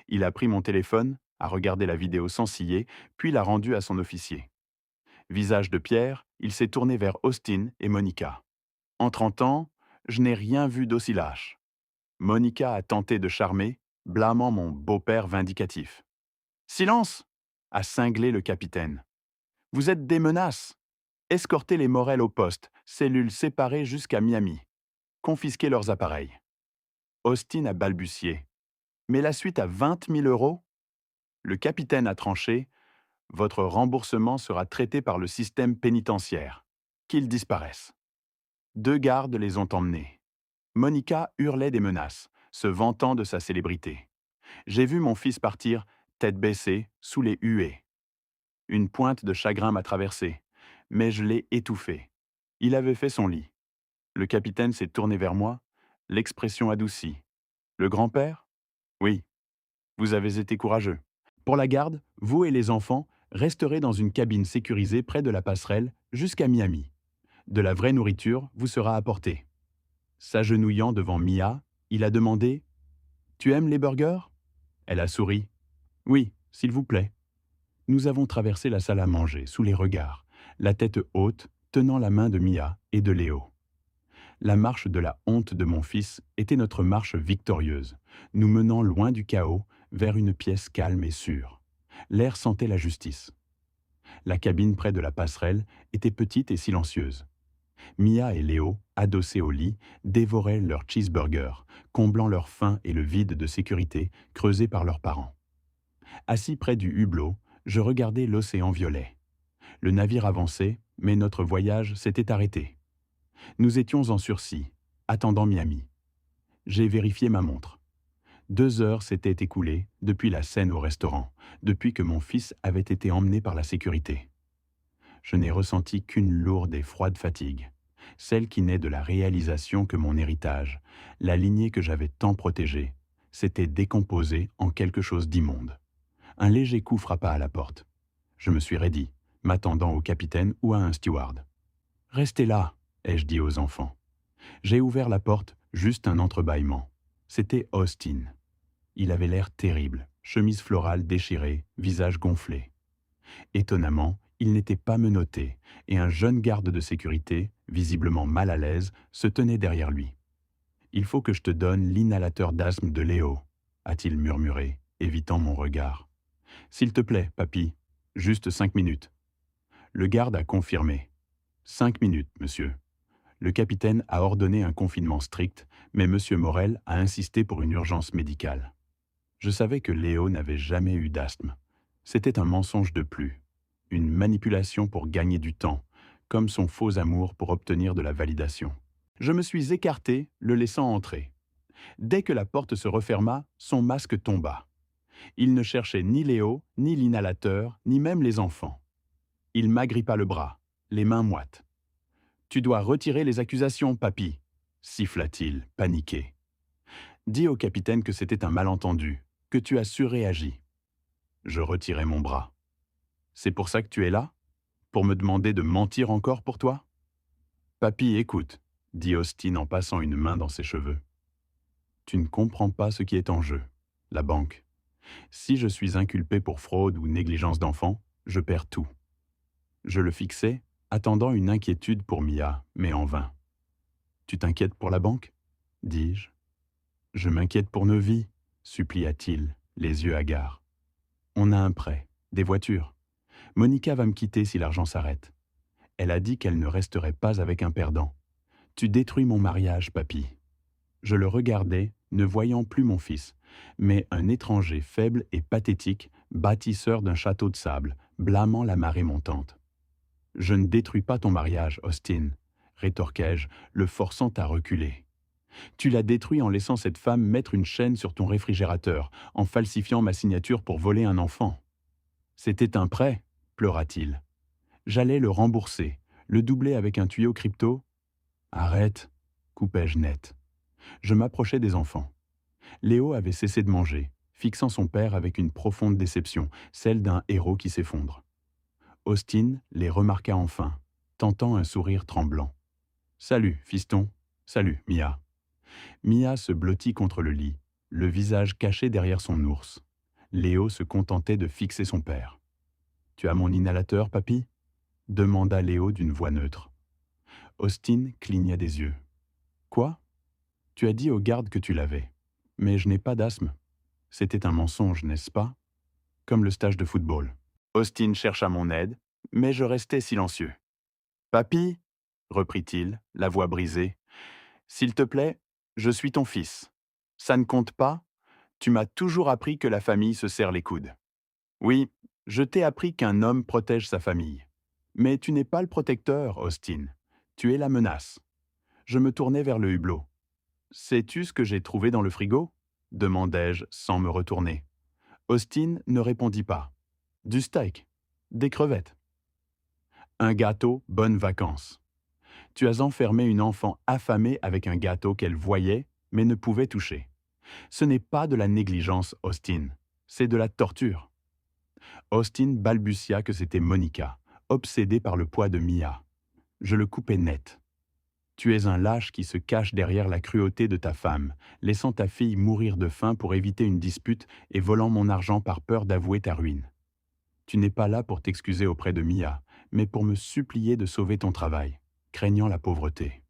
Il a pris mon téléphone, a regardé la vidéo sans ciller, puis l'a rendu à son officier. Visage de pierre, il s'est tourné vers Austin et Monica. En 30 ans, je n'ai rien vu d'aussi lâche. Monica a tenté de charmer, blâmant mon beau-père vindicatif. « Silence !» a cinglé le capitaine. « Vous êtes des menaces. Escortez les Morel au poste, cellules séparées jusqu'à Miami. Confisquez leurs appareils. » Austin a balbutié. « Mais la suite à 20 000 €? » Le capitaine a tranché. « Votre remboursement sera traité par le système pénitentiaire. Qu'ils disparaissent. » 2 gardes les ont emmenés. Monica hurlait des menaces, se vantant de sa célébrité. J'ai vu mon fils partir, tête baissée, sous les huées. Une pointe de chagrin m'a traversé, mais je l'ai étouffé. Il avait fait son lit. Le capitaine s'est tourné vers moi, l'expression adoucie. « Le grand-père ? Oui. Vous avez été courageux. Pour la garde, vous et les enfants resterez dans une cabine sécurisée près de la passerelle jusqu'à Miami. De la vraie nourriture vous sera apportée. » S'agenouillant devant Mia, il a demandé « Tu aimes les burgers ?» Elle a souri. « Oui, s'il vous plaît. » Nous avons traversé la salle à manger, sous les regards, la tête haute, tenant la main de Mia et de Léo. La marche de la honte de mon fils était notre marche victorieuse, nous menant loin du chaos, vers une pièce calme et sûre. L'air sentait la justice. La cabine près de la passerelle était petite et silencieuse. Mia et Léo, adossés au lit, dévoraient leur cheeseburger, comblant leur faim et le vide de sécurité creusé par leurs parents. Assis près du hublot, je regardais l'océan violet. Le navire avançait, mais notre voyage s'était arrêté. Nous étions en sursis, attendant Miami. J'ai vérifié ma montre. 2 heures s'étaient écoulées depuis la scène au restaurant, depuis que mon fils avait été emmené par la sécurité. Je n'ai ressenti qu'une lourde et froide fatigue, celle qui naît de la réalisation que mon héritage, la lignée que j'avais tant protégée, s'était décomposée en quelque chose d'immonde. Un léger coup frappa à la porte. Je me suis raidi, m'attendant au capitaine ou à un steward. « Restez là !» ai-je dit aux enfants. J'ai ouvert la porte, juste un entrebâillement. C'était Austin. Il avait l'air terrible, chemise florale déchirée, visage gonflé. Étonnamment, il n'était pas menotté, et un jeune garde de sécurité, visiblement mal à l'aise, se tenait derrière lui. « Il faut que je te donne l'inhalateur d'asthme de Léo », a-t-il murmuré, évitant mon regard. « S'il te plaît, papy, juste 5 minutes. » Le garde a confirmé. « 5 minutes, monsieur. » Le capitaine a ordonné un confinement strict, mais M. Morel a insisté pour une urgence médicale. Je savais que Léo n'avait jamais eu d'asthme. C'était un mensonge de plus, une manipulation pour gagner du temps, comme son faux amour pour obtenir de la validation. Je me suis écarté, le laissant entrer. Dès que la porte se referma, son masque tomba. Il ne cherchait ni Léo, ni l'inhalateur, ni même les enfants. Il m'agrippa le bras, les mains moites. « Tu dois retirer les accusations, papy !» siffla-t-il, paniqué. « Dis au capitaine que c'était un malentendu, que tu as surréagi. » Je retirai mon bras. « C'est pour ça que tu es là ? Pour me demander de mentir encore pour toi? Papy, écoute, dit Austin en passant une main dans ses cheveux. Tu ne comprends pas ce qui est en jeu. La banque. Si je suis inculpé pour fraude ou négligence d'enfant, je perds tout. Je le fixais, attendant une inquiétude pour Mia, mais en vain. Tu t'inquiètes pour la banque? Dis-je. Je m'inquiète pour nos vies, supplia-t-il, les yeux hagards. On a un prêt, des voitures. Monica va me quitter si l'argent s'arrête. Elle a dit qu'elle ne resterait pas avec un perdant. Tu détruis mon mariage, papy. Je le regardais, ne voyant plus mon fils, mais un étranger faible et pathétique, bâtisseur d'un château de sable, blâmant la marée montante. Je ne détruis pas ton mariage, Austin, rétorquai-je, le forçant à reculer. Tu l'as détruit en laissant cette femme mettre une chaîne sur ton réfrigérateur, en falsifiant ma signature pour voler un enfant. C'était un prêt, pleura-t-il. J'allais le rembourser, le doubler avec un tuyau crypto. Arrête, coupai-je net. Je m'approchais des enfants. Léo avait cessé de manger, fixant son père avec une profonde déception, celle d'un héros qui s'effondre. Austin les remarqua enfin, tentant un sourire tremblant. « Salut, fiston. Salut, Mia. » Mia se blottit contre le lit, le visage caché derrière son ours. Léo se contentait de fixer son père. « Tu as mon inhalateur, papy ?» demanda Léo d'une voix neutre. Austin cligna des yeux. « Quoi? Tu as dit aux gardes que tu l'avais. Mais je n'ai pas d'asthme. C'était un mensonge, n'est-ce pas? Comme le stage de football. » Austin chercha mon aide, mais je restais silencieux. « Papy, reprit-il, la voix brisée, s'il te plaît, je suis ton fils. Ça ne compte pas? Tu m'as toujours appris que la famille se serre les coudes. Oui, je t'ai appris qu'un homme protège sa famille. Mais tu n'es pas le protecteur, Austin. Tu es la menace. Je me tournai vers le hublot. Sais-tu ce que j'ai trouvé dans le frigo? Demandai-je sans me retourner. Austin ne répondit pas. Du steak, des crevettes. Un gâteau, bonnes vacances. Tu as enfermé une enfant affamée avec un gâteau qu'elle voyait, mais ne pouvait toucher. Ce n'est pas de la négligence, Austin, c'est de la torture. Austin balbutia que c'était Monica, obsédée par le poids de Mia. Je le coupai net. Tu es un lâche qui se cache derrière la cruauté de ta femme, laissant ta fille mourir de faim pour éviter une dispute et volant mon argent par peur d'avouer ta ruine. Tu n'es pas là pour t'excuser auprès de Mia, mais pour me supplier de sauver ton travail, craignant la pauvreté.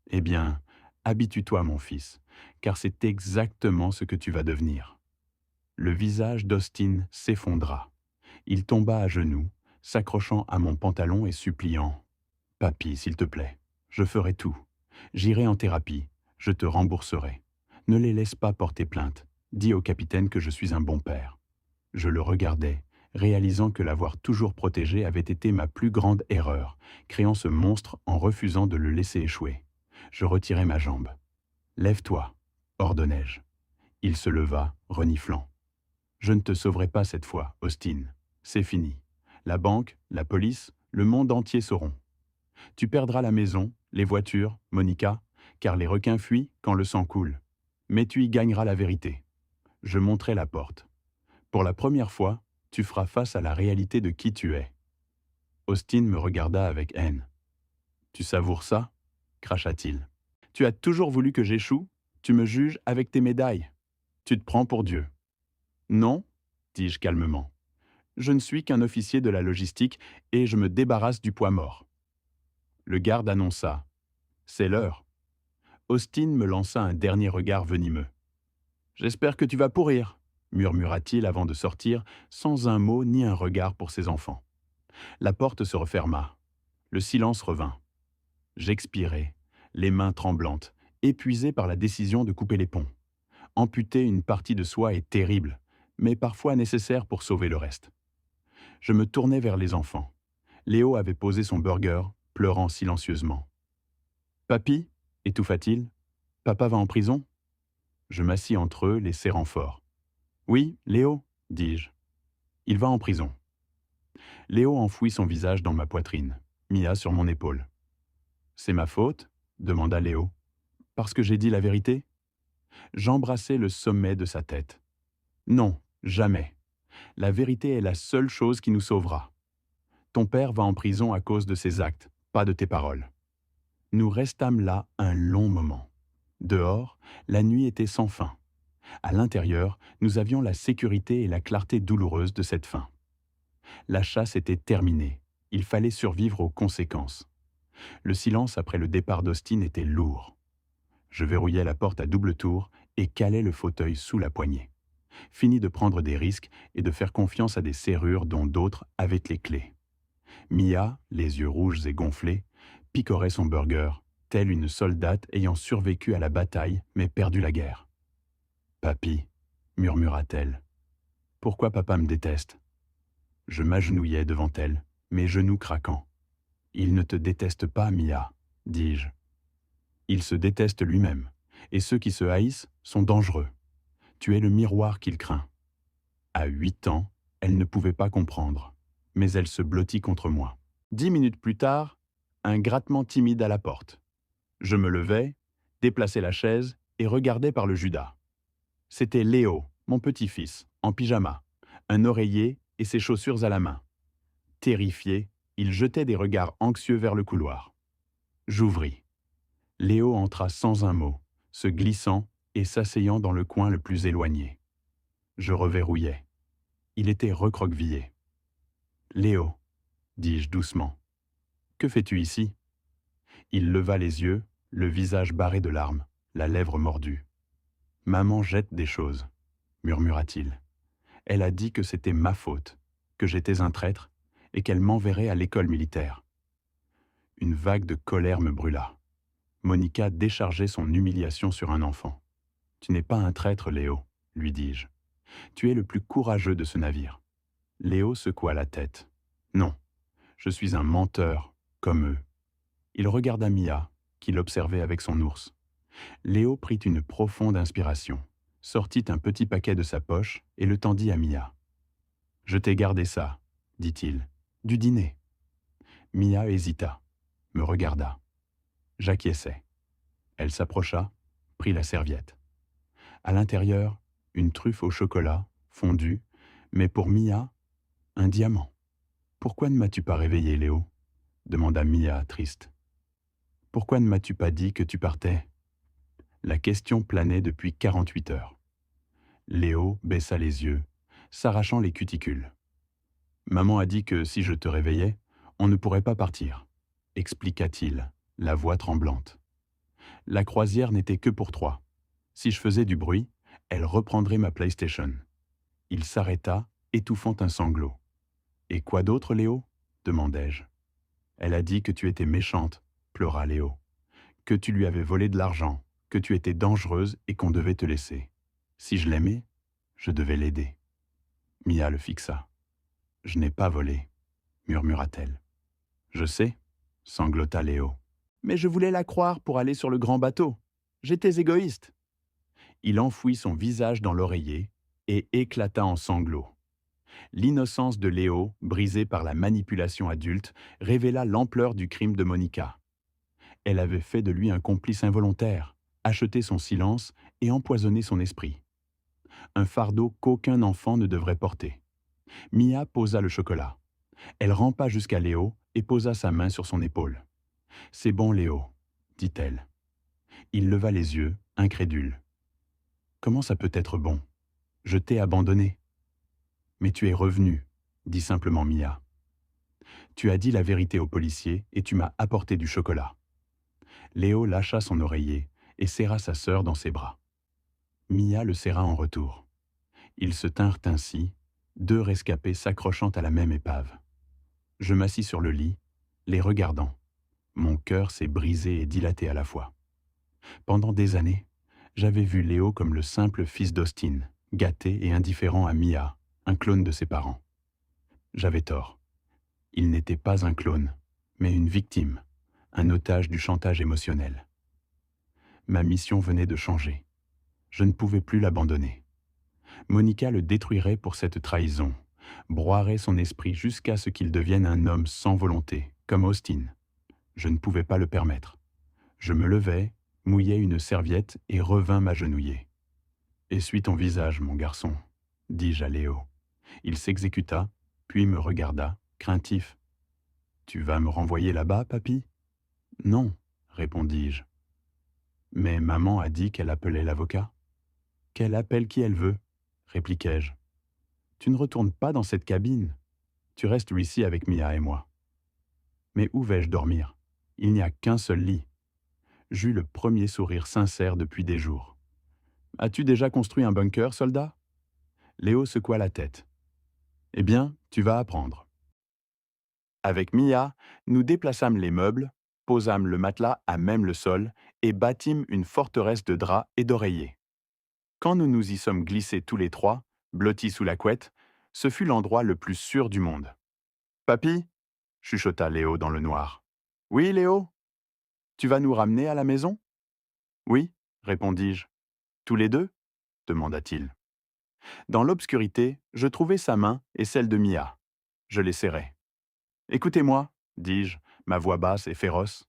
Eh bien, habitue-toi, mon fils, car c'est exactement ce que tu vas devenir. Le visage d'Austin s'effondra. Il tomba à genoux, s'accrochant à mon pantalon et suppliant « Papy, s'il te plaît, je ferai tout. J'irai en thérapie, je te rembourserai. Ne les laisse pas porter plainte. Dis au capitaine que je suis un bon père. » Je le regardais, réalisant que l'avoir toujours protégé avait été ma plus grande erreur, créant ce monstre en refusant de le laisser échouer. Je retirai ma jambe. « Lève-toi » ordonnai-je. Il se leva, reniflant. « Je ne te sauverai pas cette fois, Austin. C'est fini. La banque, la police, le monde entier sauront. Tu perdras la maison, les voitures, Monica, car les requins fuient quand le sang coule. Mais tu y gagneras la vérité. » Je montrai la porte. « Pour la première fois, tu feras face à la réalité de qui tu es. » Austin me regarda avec haine. « Tu savoures ça ?» cracha-t-il. « Tu as toujours voulu que j'échoue? Tu me juges avec tes médailles. Tu te prends pour Dieu. » « Non, dis-je calmement. Je ne suis qu'un officier de la logistique et je me débarrasse du poids mort. » Le garde annonça. « C'est l'heure. » Austin me lança un dernier regard venimeux. « J'espère que tu vas pourrir, » murmura-t-il avant de sortir, sans un mot ni un regard pour ses enfants. La porte se referma. Le silence revint. J'expirai, les mains tremblantes, épuisé par la décision de couper les ponts. Amputer une partie de soi est terrible, mais parfois nécessaire pour sauver le reste. Je me tournai vers les enfants. Léo avait posé son burger, pleurant silencieusement. « Papy » étouffa-t-il. « Papa va en prison ?» Je m'assis entre eux, les serrant fort. « Oui, Léo, dis-je. Il va en prison. » Léo enfouit son visage dans ma poitrine, Mia sur mon épaule. « C'est ma faute ?» demanda Léo. « Parce que j'ai dit la vérité ?» J'embrassai le sommet de sa tête. « Non, jamais. La vérité est la seule chose qui nous sauvera. Ton père va en prison à cause de ses actes, pas de tes paroles. Nous restâmes là un long moment. Dehors, la nuit était sans fin. À l'intérieur, nous avions la sécurité et la clarté douloureuse de cette fin. La chasse était terminée. Il fallait survivre aux conséquences. Le silence après le départ d'Austin était lourd. Je verrouillai la porte à double tour et calai le fauteuil sous la poignée. Fini de prendre des risques et de faire confiance à des serrures dont d'autres avaient les clés. Mia, les yeux rouges et gonflés, picorait son burger, telle une soldate ayant survécu à la bataille mais perdu la guerre. « Papy, murmura-t-elle, pourquoi papa me déteste ?» Je m'agenouillai devant elle, mes genoux craquant. « Il ne te déteste pas, Mia, dis-je. Il se déteste lui-même, et ceux qui se haïssent sont dangereux. Tu es le miroir qu'il craint. » À 8 ans, elle ne pouvait pas comprendre, mais elle se blottit contre moi. 10 minutes plus tard, un grattement timide à la porte. Je me levai, déplaçai la chaise et regardai par le judas. C'était Léo, mon petit-fils, en pyjama, un oreiller et ses chaussures à la main. Terrifié, il jetait des regards anxieux vers le couloir. J'ouvris. Léo entra sans un mot, se glissant et s'asseyant dans le coin le plus éloigné. Je reverrouillai. Il était recroquevillé. « Léo, dis-je doucement, que fais-tu ici ?» Il leva les yeux, le visage barré de larmes, la lèvre mordue. « Maman jette des choses, » murmura-t-il. « Elle a dit que c'était ma faute, que j'étais un traître et qu'elle m'enverrait à l'école militaire. » Une vague de colère me brûla. Monica déchargeait son humiliation sur un enfant. « Tu n'es pas un traître, Léo, » lui dis-je. « Tu es le plus courageux de ce navire. » Léo secoua la tête. « Non, je suis un menteur, comme eux. » Il regarda Mia, qui l'observait avec son ours. Léo prit une profonde inspiration, sortit un petit paquet de sa poche et le tendit à Mia. « Je t'ai gardé ça, » dit-il, « du dîner. » Mia hésita, me regarda. J'acquiesçai. Elle s'approcha, prit la serviette. À l'intérieur, une truffe au chocolat, fondue, mais pour Mia, un diamant. « Pourquoi ne m'as-tu pas réveillé, Léo ?» demanda Mia, triste. « Pourquoi ne m'as-tu pas dit que tu partais ?» La question planait depuis 48 heures. Léo baissa les yeux, s'arrachant les cuticules. « Maman a dit que si je te réveillais, on ne pourrait pas partir, » expliqua-t-il, la voix tremblante. La croisière n'était que pour 3. Si je faisais du bruit, elle reprendrait ma PlayStation. Il s'arrêta, étouffant un sanglot. « Et quoi d'autre, Léo ?» demandai-je. « Elle a dit que tu étais méchante, » pleura Léo, « que tu lui avais volé de l'argent, que tu étais dangereuse et qu'on devait te laisser. Si je l'aimais, je devais l'aider. » Mia le fixa. « Je n'ai pas volé, » murmura-t-elle. « Je sais, » sanglota Léo. « Mais je voulais la croire pour aller sur le grand bateau. J'étais égoïste. » Il enfouit son visage dans l'oreiller et éclata en sanglots. L'innocence de Léo, brisée par la manipulation adulte, révéla l'ampleur du crime de Monica. Elle avait fait de lui un complice involontaire, acheté son silence et empoisonné son esprit. Un fardeau qu'aucun enfant ne devrait porter. Mia posa le chocolat. Elle rampa jusqu'à Léo et posa sa main sur son épaule. « C'est bon, Léo, » dit-elle. Il leva les yeux, incrédule. « Comment ça peut être bon? Je t'ai abandonné. » « Mais tu es revenu, » dit simplement Mia. « Tu as dit la vérité au policier et tu m'as apporté du chocolat. » Léo lâcha son oreiller et serra sa sœur dans ses bras. Mia le serra en retour. Ils se tinrent ainsi, 2 rescapés s'accrochant à la même épave. Je m'assis sur le lit, les regardant. Mon cœur s'est brisé et dilaté à la fois. Pendant des années, j'avais vu Léo comme le simple fils d'Austin, gâté et indifférent à Mia, un clone de ses parents. J'avais tort. Il n'était pas un clone, mais une victime, un otage du chantage émotionnel. Ma mission venait de changer. Je ne pouvais plus l'abandonner. Monica le détruirait pour cette trahison, broierait son esprit jusqu'à ce qu'il devienne un homme sans volonté, comme Austin. Je ne pouvais pas le permettre. Je me levai, mouillai une serviette et revins m'agenouiller. « Essuie ton visage, mon garçon, » dis-je à Léo. Il s'exécuta, puis me regarda, craintif. Tu vas me renvoyer là-bas, papy? Non, répondis-je. Mais maman a dit qu'elle appelait l'avocat. Qu'elle appelle qui elle veut, répliquai-je. Tu ne retournes pas dans cette cabine. Tu restes ici avec Mia et moi. Mais où vais-je dormir? Il n'y a qu'un seul lit. J'eus le premier sourire sincère depuis des jours. As-tu déjà construit un bunker, soldat? Léo secoua la tête. Eh bien, tu vas apprendre. Avec Mia, nous déplaçâmes les meubles, posâmes le matelas à même le sol et bâtîmes une forteresse de draps et d'oreillers. Quand nous nous y sommes glissés tous les trois, blottis sous la couette, ce fut l'endroit le plus sûr du monde. Papy, chuchota Léo dans le noir. Oui, Léo? Tu vas nous ramener à la maison? Oui, répondis-je. Tous les deux? Demanda-t-il. Dans l'obscurité, je trouvai sa main et celle de Mia. Je les serrai. Écoutez-moi, dis-je, ma voix basse et féroce.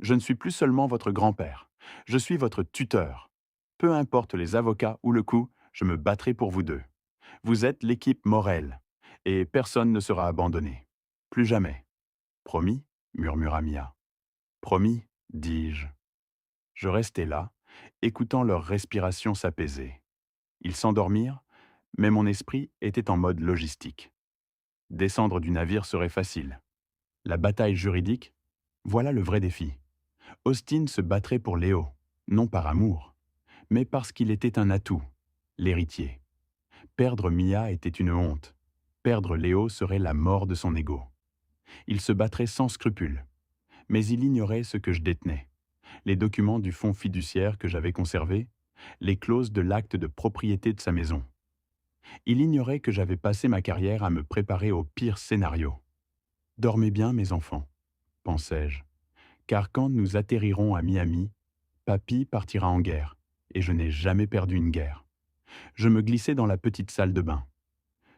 Je ne suis plus seulement votre grand-père. Je suis votre tuteur. Peu importe les avocats ou le coup, je me battrai pour vous deux. Vous êtes l'équipe Morel, et personne ne sera abandonné. Plus jamais. Promis, murmura Mia. Promis, dis-je. Je restai là, écoutant leur respiration s'apaiser. Ils s'endormirent, mais mon esprit était en mode logistique. Descendre du navire serait facile. La bataille juridique, voilà le vrai défi. Austin se battrait pour Léo, non par amour, mais parce qu'il était un atout, l'héritier. Perdre Mia était une honte. Perdre Léo serait la mort de son ego. Il se battrait sans scrupule. Mais il ignorait ce que je détenais. Les documents du fonds fiduciaire que j'avais conservés, les clauses de l'acte de propriété de sa maison. Il ignorait que j'avais passé ma carrière à me préparer au pire scénario. Dormez bien, mes enfants, pensai-je, car quand nous atterrirons à Miami, papy partira en guerre, et je n'ai jamais perdu une guerre. Je me glissai dans la petite salle de bain.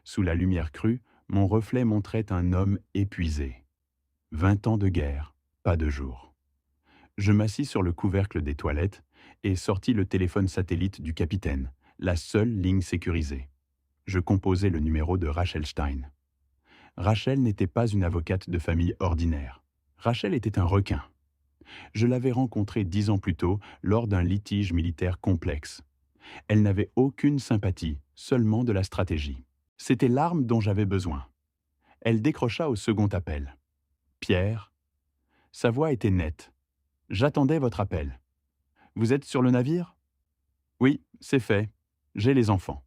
Sous la lumière crue, mon reflet montrait un homme épuisé. 20 ans de guerre, pas de jour. Je m'assis sur le couvercle des toilettes et sortis le téléphone satellite du capitaine, la seule ligne sécurisée. Je composai le numéro de Rachel Stein. Rachel n'était pas une avocate de famille ordinaire. Rachel était un requin. Je l'avais rencontrée 10 ans plus tôt lors d'un litige militaire complexe. Elle n'avait aucune sympathie, seulement de la stratégie. C'était l'arme dont j'avais besoin. Elle décrocha au second appel. Pierre. Sa voix était nette. J'attendais votre appel. Vous êtes sur le navire? Oui, c'est fait. J'ai les enfants.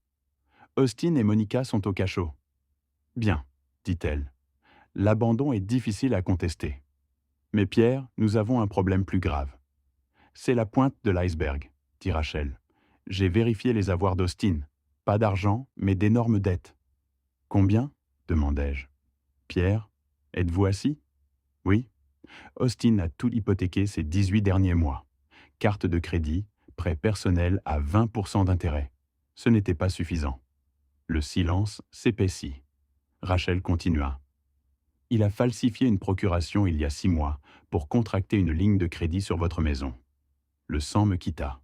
Austin et Monica sont au cachot. Bien, dit-elle. L'abandon est difficile à contester. Mais Pierre, nous avons un problème plus grave. C'est la pointe de l'iceberg, dit Rachel. J'ai vérifié les avoirs d'Austin. Pas d'argent, mais d'énormes dettes. Combien? Demandai-je. Pierre, êtes-vous assis? Oui. Austin a tout hypothéqué ces 18 derniers mois. Carte de crédit, prêt personnel à 20% d'intérêt. Ce n'était pas suffisant. Le silence s'épaissit. Rachel continua. Il a falsifié une procuration il y a 6 mois pour contracter une ligne de crédit sur votre maison. Le sang me quitta.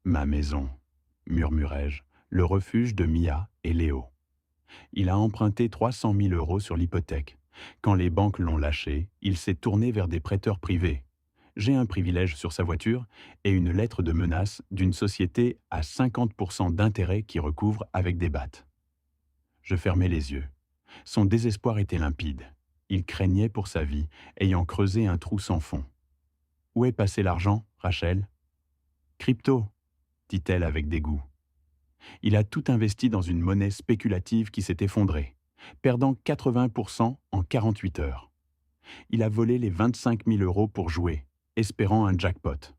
Ma maison, murmurai-je, le refuge de Mia et Léo. Il a emprunté 300 000 € sur l'hypothèque. Quand les banques l'ont lâché, il s'est tourné vers des prêteurs privés. J'ai un privilège sur sa voiture et une lettre de menace d'une société à 50% d'intérêt qui recouvre avec des battes. Je fermai les yeux. Son désespoir était limpide. Il craignait pour sa vie, ayant creusé un trou sans fond. Où est passé l'argent, Rachel? Crypto, dit-elle avec dégoût. Il a tout investi dans une monnaie spéculative qui s'est effondrée, perdant 80% en 48 heures. Il a volé les 25 000 € pour jouer, espérant un jackpot.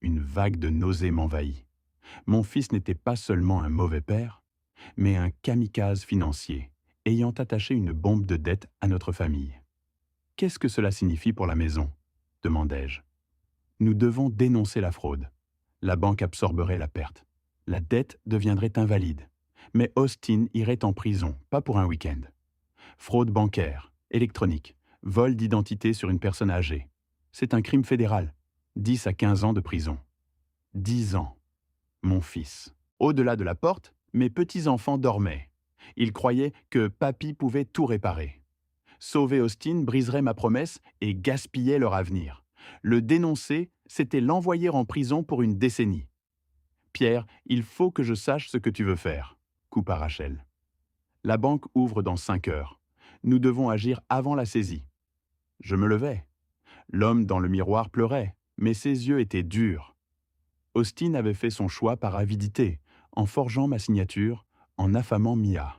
Une vague de nausée m'envahit. Mon fils n'était pas seulement un mauvais père, mais un kamikaze financier, ayant attaché une bombe de dette à notre famille. Qu'est-ce que cela signifie pour la maison? Demandai-je. Nous devons dénoncer la fraude. La banque absorberait la perte. La dette deviendrait invalide. Mais Austin irait en prison, pas pour un week-end. Fraude bancaire, électronique, vol d'identité sur une personne âgée. C'est un crime fédéral. 10 à 15 ans de prison. 10 ans. Mon fils. Au-delà de la porte, mes petits-enfants dormaient. Ils croyaient que papy pouvait tout réparer. Sauver Austin briserait ma promesse et gaspillait leur avenir. Le dénoncer, c'était l'envoyer en prison pour une décennie. Pierre, il faut que je sache ce que tu veux faire, coupa Rachel. La banque ouvre dans 5 heures. Nous devons agir avant la saisie. Je me levai. L'homme dans le miroir pleurait, mais ses yeux étaient durs. Austin avait fait son choix par avidité, en forgeant ma signature, en affamant Mia.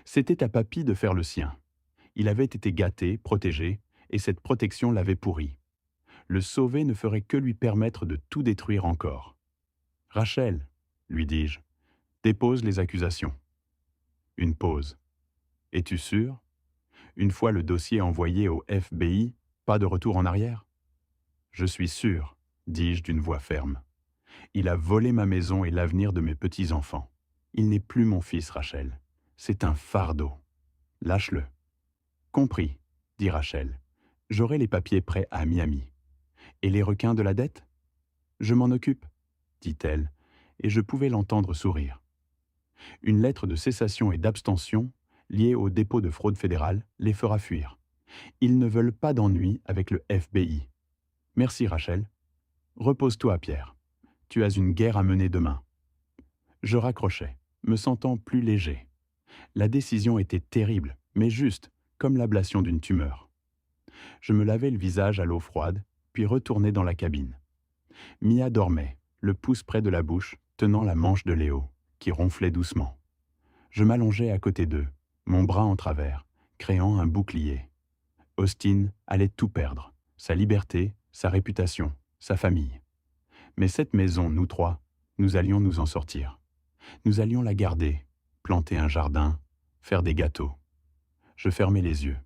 C'était à Papy de faire le sien. Il avait été gâté, protégé, et cette protection l'avait pourri. Le sauver ne ferait que lui permettre de tout détruire encore. « Rachel, lui dis-je, dépose les accusations. » Une pause. « Es-tu sûr ? Une fois le dossier envoyé au FBI, pas de retour en arrière ? » « Je suis sûr, dis-je d'une voix ferme. Il a volé ma maison et l'avenir de mes petits-enfants. Il n'est plus mon fils, Rachel. C'est un fardeau. Lâche-le. » « Compris, dit Rachel. J'aurai les papiers prêts à Miami. Et les requins de la dette ? Je m'en occupe, dit-elle, et je pouvais l'entendre sourire. Une lettre de cessation et d'abstention, liée au dépôt de fraude fédérale, les fera fuir. Ils ne veulent pas d'ennui avec le FBI. Merci, Rachel. Repose-toi, Pierre. Tu as une guerre à mener demain. Je raccrochais, me sentant plus léger. La décision était terrible, mais juste, comme l'ablation d'une tumeur. Je me lavai le visage à l'eau froide, puis retournai dans la cabine. Mia dormait, le pouce près de la bouche, tenant la manche de Léo, qui ronflait doucement. Je m'allongeai à côté d'eux, mon bras en travers, créant un bouclier. Austin allait tout perdre, sa liberté, sa réputation, sa famille. Mais cette maison, nous trois, nous allions nous en sortir. Nous allions la garder, planter un jardin, faire des gâteaux. Je fermai les yeux.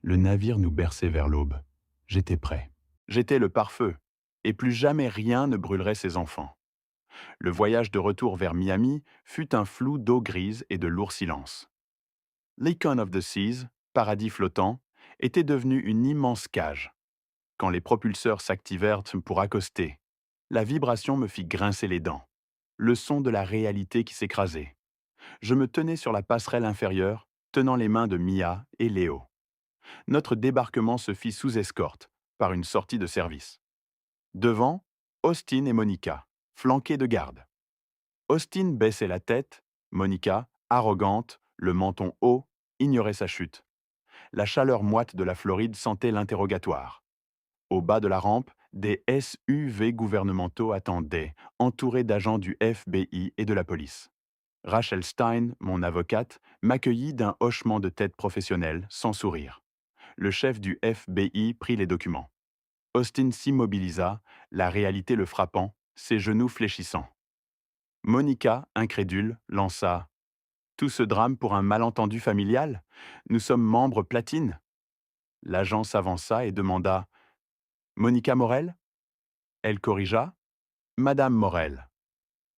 Le navire nous berçait vers l'aube. J'étais prêt. J'étais le pare-feu, et plus jamais rien ne brûlerait ses enfants. Le voyage de retour vers Miami fut un flou d'eau grise et de lourd silence. L'Icon of the Seas, paradis flottant, était devenu une immense cage. Quand les propulseurs s'activèrent pour accoster, la vibration me fit grincer les dents. Le son de la réalité qui s'écrasait. Je me tenais sur la passerelle inférieure, tenant les mains de Mia et Léo. Notre débarquement se fit sous escorte, par une sortie de service. Devant, Austin et Monica, flanqués de gardes. Austin baissait la tête, Monica, arrogante, le menton haut, ignorait sa chute. La chaleur moite de la Floride sentait l'interrogatoire. Au bas de la rampe, des SUV gouvernementaux attendaient, entourés d'agents du FBI et de la police. Rachel Stein, mon avocate, m'accueillit d'un hochement de tête professionnel, sans sourire. Le chef du FBI prit les documents. Austin s'immobilisa, la réalité le frappant, ses genoux fléchissants. Monica, incrédule, lança « Tout ce drame pour un malentendu familial ? Nous sommes membres platine ?» L'agent s'avança et demanda « Monica Morel ?» Elle corrigea « Madame Morel ».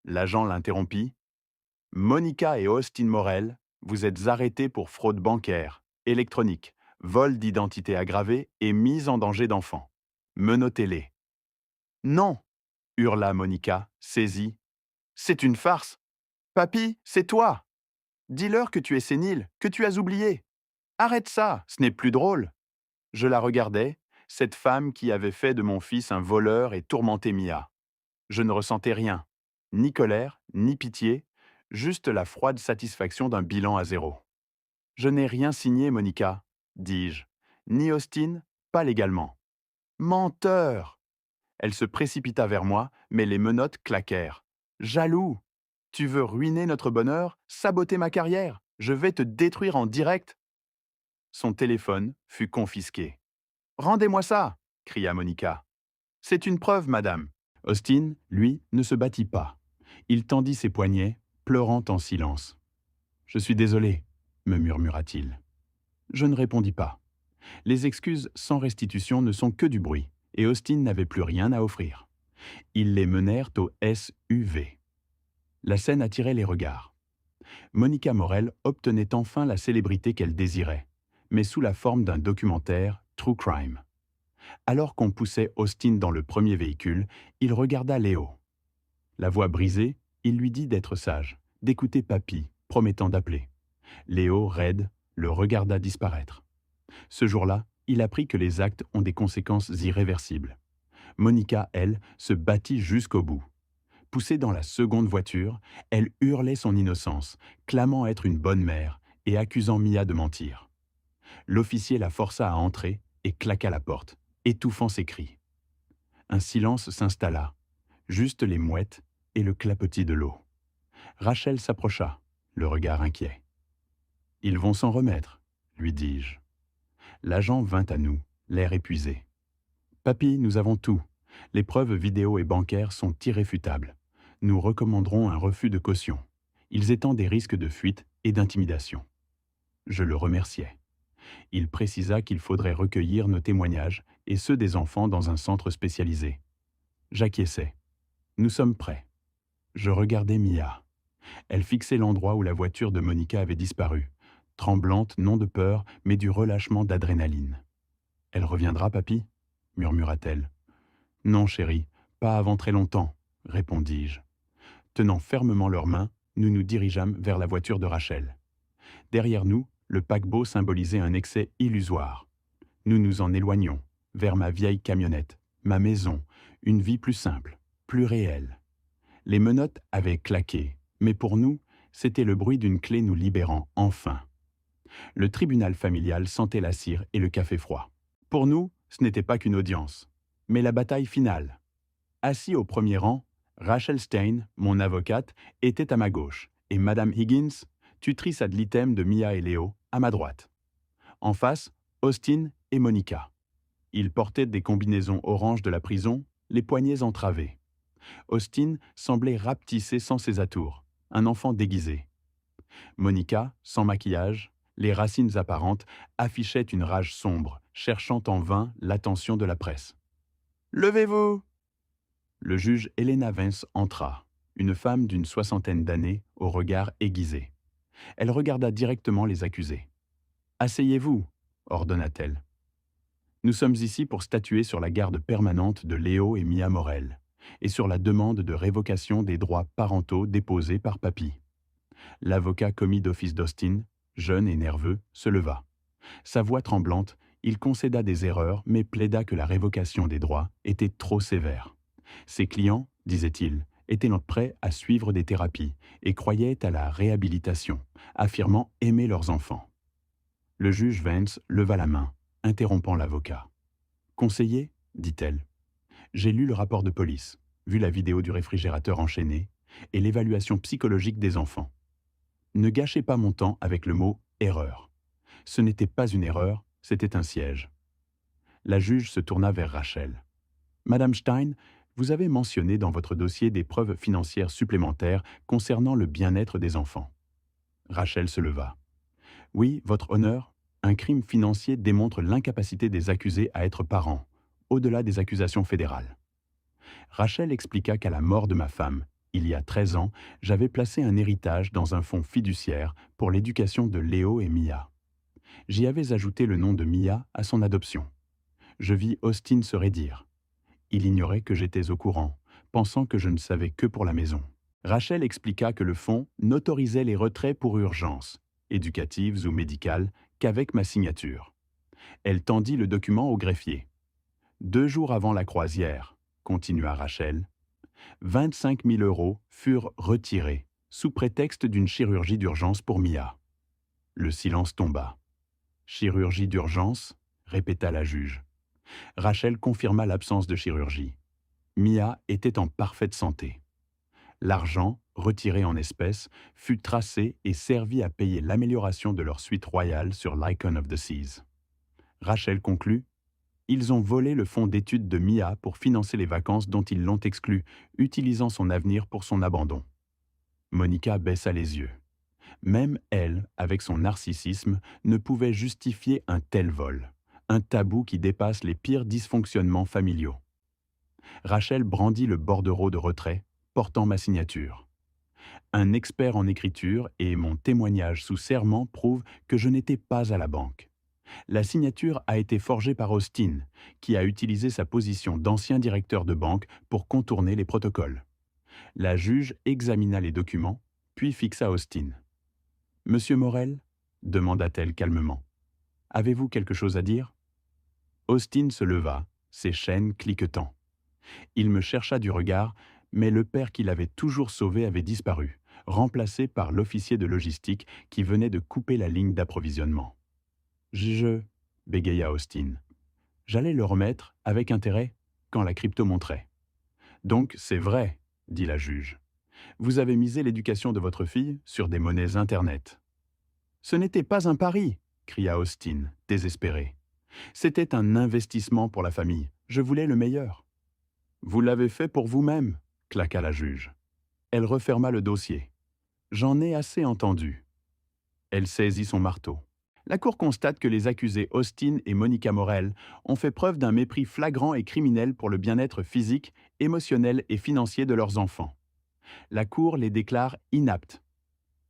L'agent l'interrompit « Monica et Austin Morel, vous êtes arrêtés pour fraude bancaire, électronique, vol d'identité aggravé et mise en danger d'enfants. Menottez-les. » « Non !» hurla Monica, saisie. « C'est une farce. Papy, c'est toi. Dis-leur que tu es sénile, que tu as oublié. Arrête ça, ce n'est plus drôle. » Je la regardais, cette femme qui avait fait de mon fils un voleur et tourmenté Mia. Je ne ressentais rien, ni colère, ni pitié, juste la froide satisfaction d'un bilan à zéro. « Je n'ai rien signé, Monica, dis-je. Ni Austin, pas légalement. »« Menteur !» Elle se précipita vers moi, mais les menottes claquèrent. « Jaloux ! Tu veux ruiner notre bonheur, saboter ma carrière ? Je vais te détruire en direct !» Son téléphone fut confisqué. « Rendez-moi ça !» cria Monica. « C'est une preuve, madame. » Austin, lui, ne se battit pas. Il tendit ses poignets, pleurant en silence. « Je suis désolé, » me murmura-t-il. Je ne répondis pas. Les excuses sans restitution ne sont que du bruit, et Austin n'avait plus rien à offrir. Ils les menèrent au SUV. La scène attirait les regards. Monica Morel obtenait enfin la célébrité qu'elle désirait, mais sous la forme d'un documentaire True Crime. Alors qu'on poussait Austin dans le premier véhicule, il regarda Léo. La voix brisée, il lui dit d'être sage, d'écouter Papy, promettant d'appeler. Léo, raide, le regarda disparaître. Ce jour-là, il apprit que les actes ont des conséquences irréversibles. Monica, elle, se battit jusqu'au bout. Poussée dans la seconde voiture, elle hurlait son innocence, clamant être une bonne mère et accusant Mia de mentir. L'officier la força à entrer et claqua la porte, étouffant ses cris. Un silence s'installa, juste les mouettes et le clapotis de l'eau. Rachel s'approcha, le regard inquiet. « Ils vont s'en remettre, » lui dis-je. L'agent vint à nous, l'air épuisé. « Papy, nous avons tout. Les preuves vidéo et bancaires sont irréfutables. Nous recommanderons un refus de caution. Ils étendent des risques de fuite et d'intimidation. » Je le remerciai. Il précisa qu'il faudrait recueillir nos témoignages et ceux des enfants dans un centre spécialisé. J'acquiesçai. Nous sommes prêts. Je regardais Mia. Elle fixait l'endroit où la voiture de Monica avait disparu, tremblante non de peur, mais du relâchement d'adrénaline. « Elle reviendra, papy » murmura-t-elle. « Non, chérie, pas avant très longtemps, » répondis-je. Tenant fermement leurs mains, nous nous dirigeâmes vers la voiture de Rachel. Derrière nous, le paquebot symbolisait un excès illusoire. Nous nous en éloignions, vers ma vieille camionnette, ma maison, une vie plus simple, plus réelle. Les menottes avaient claqué, mais pour nous, c'était le bruit d'une clé nous libérant enfin. Le tribunal familial sentait la cire et le café froid. Pour nous, ce n'était pas qu'une audience, mais la bataille finale. Assis au premier rang, Rachel Stein, mon avocate, était à ma gauche, et Madame Higgins, tutrice ad litem de Mia et Léo, à ma droite. En face, Austin et Monica. Ils portaient des combinaisons orange de la prison, les poignets entravés. Austin semblait rapetissé sans ses atours, un enfant déguisé. Monica, sans maquillage, les racines apparentes, affichait une rage sombre, cherchant en vain l'attention de la presse. « Levez-vous !» Le juge Helena Vance entra, une femme d'une 60aine d'années, au regard aiguisé. Elle regarda directement les accusés. « Asseyez-vous !» ordonna-t-elle. « Nous sommes ici pour statuer sur la garde permanente de Léo et Mia Morel, et sur la demande de révocation des droits parentaux déposée par Papy. » L'avocat commis d'office d'Austin, jeune et nerveux, se leva. Sa voix tremblante, il concéda des erreurs, mais plaida que la révocation des droits était trop sévère. Ses clients, disait-il, étaient prêts à suivre des thérapies et croyaient à la réhabilitation, affirmant aimer leurs enfants. Le juge Vance leva la main, interrompant l'avocat. « Conseiller, dit-elle, j'ai lu le rapport de police, vu la vidéo du réfrigérateur enchaîné et l'évaluation psychologique des enfants. Ne gâchez pas mon temps avec le mot « erreur ». Ce n'était pas une erreur, c'était un siège. La juge se tourna vers Rachel. « Madame Stein, vous avez mentionné dans votre dossier des preuves financières supplémentaires concernant le bien-être des enfants. » Rachel se leva. « Oui, votre honneur, un crime financier démontre l'incapacité des accusés à être parents, au-delà des accusations fédérales. » Rachel expliqua qu'à la mort de ma femme, il y a 13 ans, j'avais placé un héritage dans un fonds fiduciaire pour l'éducation de Léo et Mia. J'y avais ajouté le nom de Mia à son adoption. Je vis Austin se raidir. Il ignorait que j'étais au courant, pensant que je ne savais que pour la maison. Rachel expliqua que le fonds n'autorisait les retraits pour urgence, éducatives ou médicales, qu'avec ma signature. Elle tendit le document au greffier. « 2 jours avant la croisière, » continua Rachel, 25 000 € furent retirés, sous prétexte d'une chirurgie d'urgence pour Mia. Le silence tomba. « Chirurgie d'urgence ?» répéta la juge. Rachel confirma l'absence de chirurgie. Mia était en parfaite santé. L'argent, retiré en espèces, fut tracé et servit à payer l'amélioration de leur suite royale sur l'Icon of the Seas. Rachel conclut: « Ils ont volé le fonds d'études de Mia pour financer les vacances dont ils l'ont exclue, utilisant son avenir pour son abandon. » Monica baissa les yeux. Même elle, avec son narcissisme, ne pouvait justifier un tel vol, un tabou qui dépasse les pires dysfonctionnements familiaux. Rachel brandit le bordereau de retrait, portant ma signature. Un expert en écriture et mon témoignage sous serment prouvent que je n'étais pas à la banque. La signature a été forgée par Austin, qui a utilisé sa position d'ancien directeur de banque pour contourner les protocoles. La juge examina les documents, puis fixa Austin. « Monsieur Morel ?» demanda-t-elle calmement. Avez-vous quelque chose à dire? Austin se leva, ses chaînes cliquetant. Il me chercha du regard, mais le père qui l'avait toujours sauvé avait disparu, remplacé par l'officier de logistique qui venait de couper la ligne d'approvisionnement. Je, bégaya Austin. J'allais le remettre, avec intérêt, quand la crypto monterait. Donc c'est vrai, dit la juge. Vous avez misé l'éducation de votre fille sur des monnaies Internet. Ce n'était pas un pari, cria Austin, désespéré. C'était un investissement pour la famille. Je voulais le meilleur. Vous l'avez fait pour vous-même, claqua la juge. Elle referma le dossier. J'en ai assez entendu. Elle saisit son marteau. La Cour constate que les accusés Austin et Monica Morel ont fait preuve d'un mépris flagrant et criminel pour le bien-être physique, émotionnel et financier de leurs enfants. La Cour les déclare inaptes.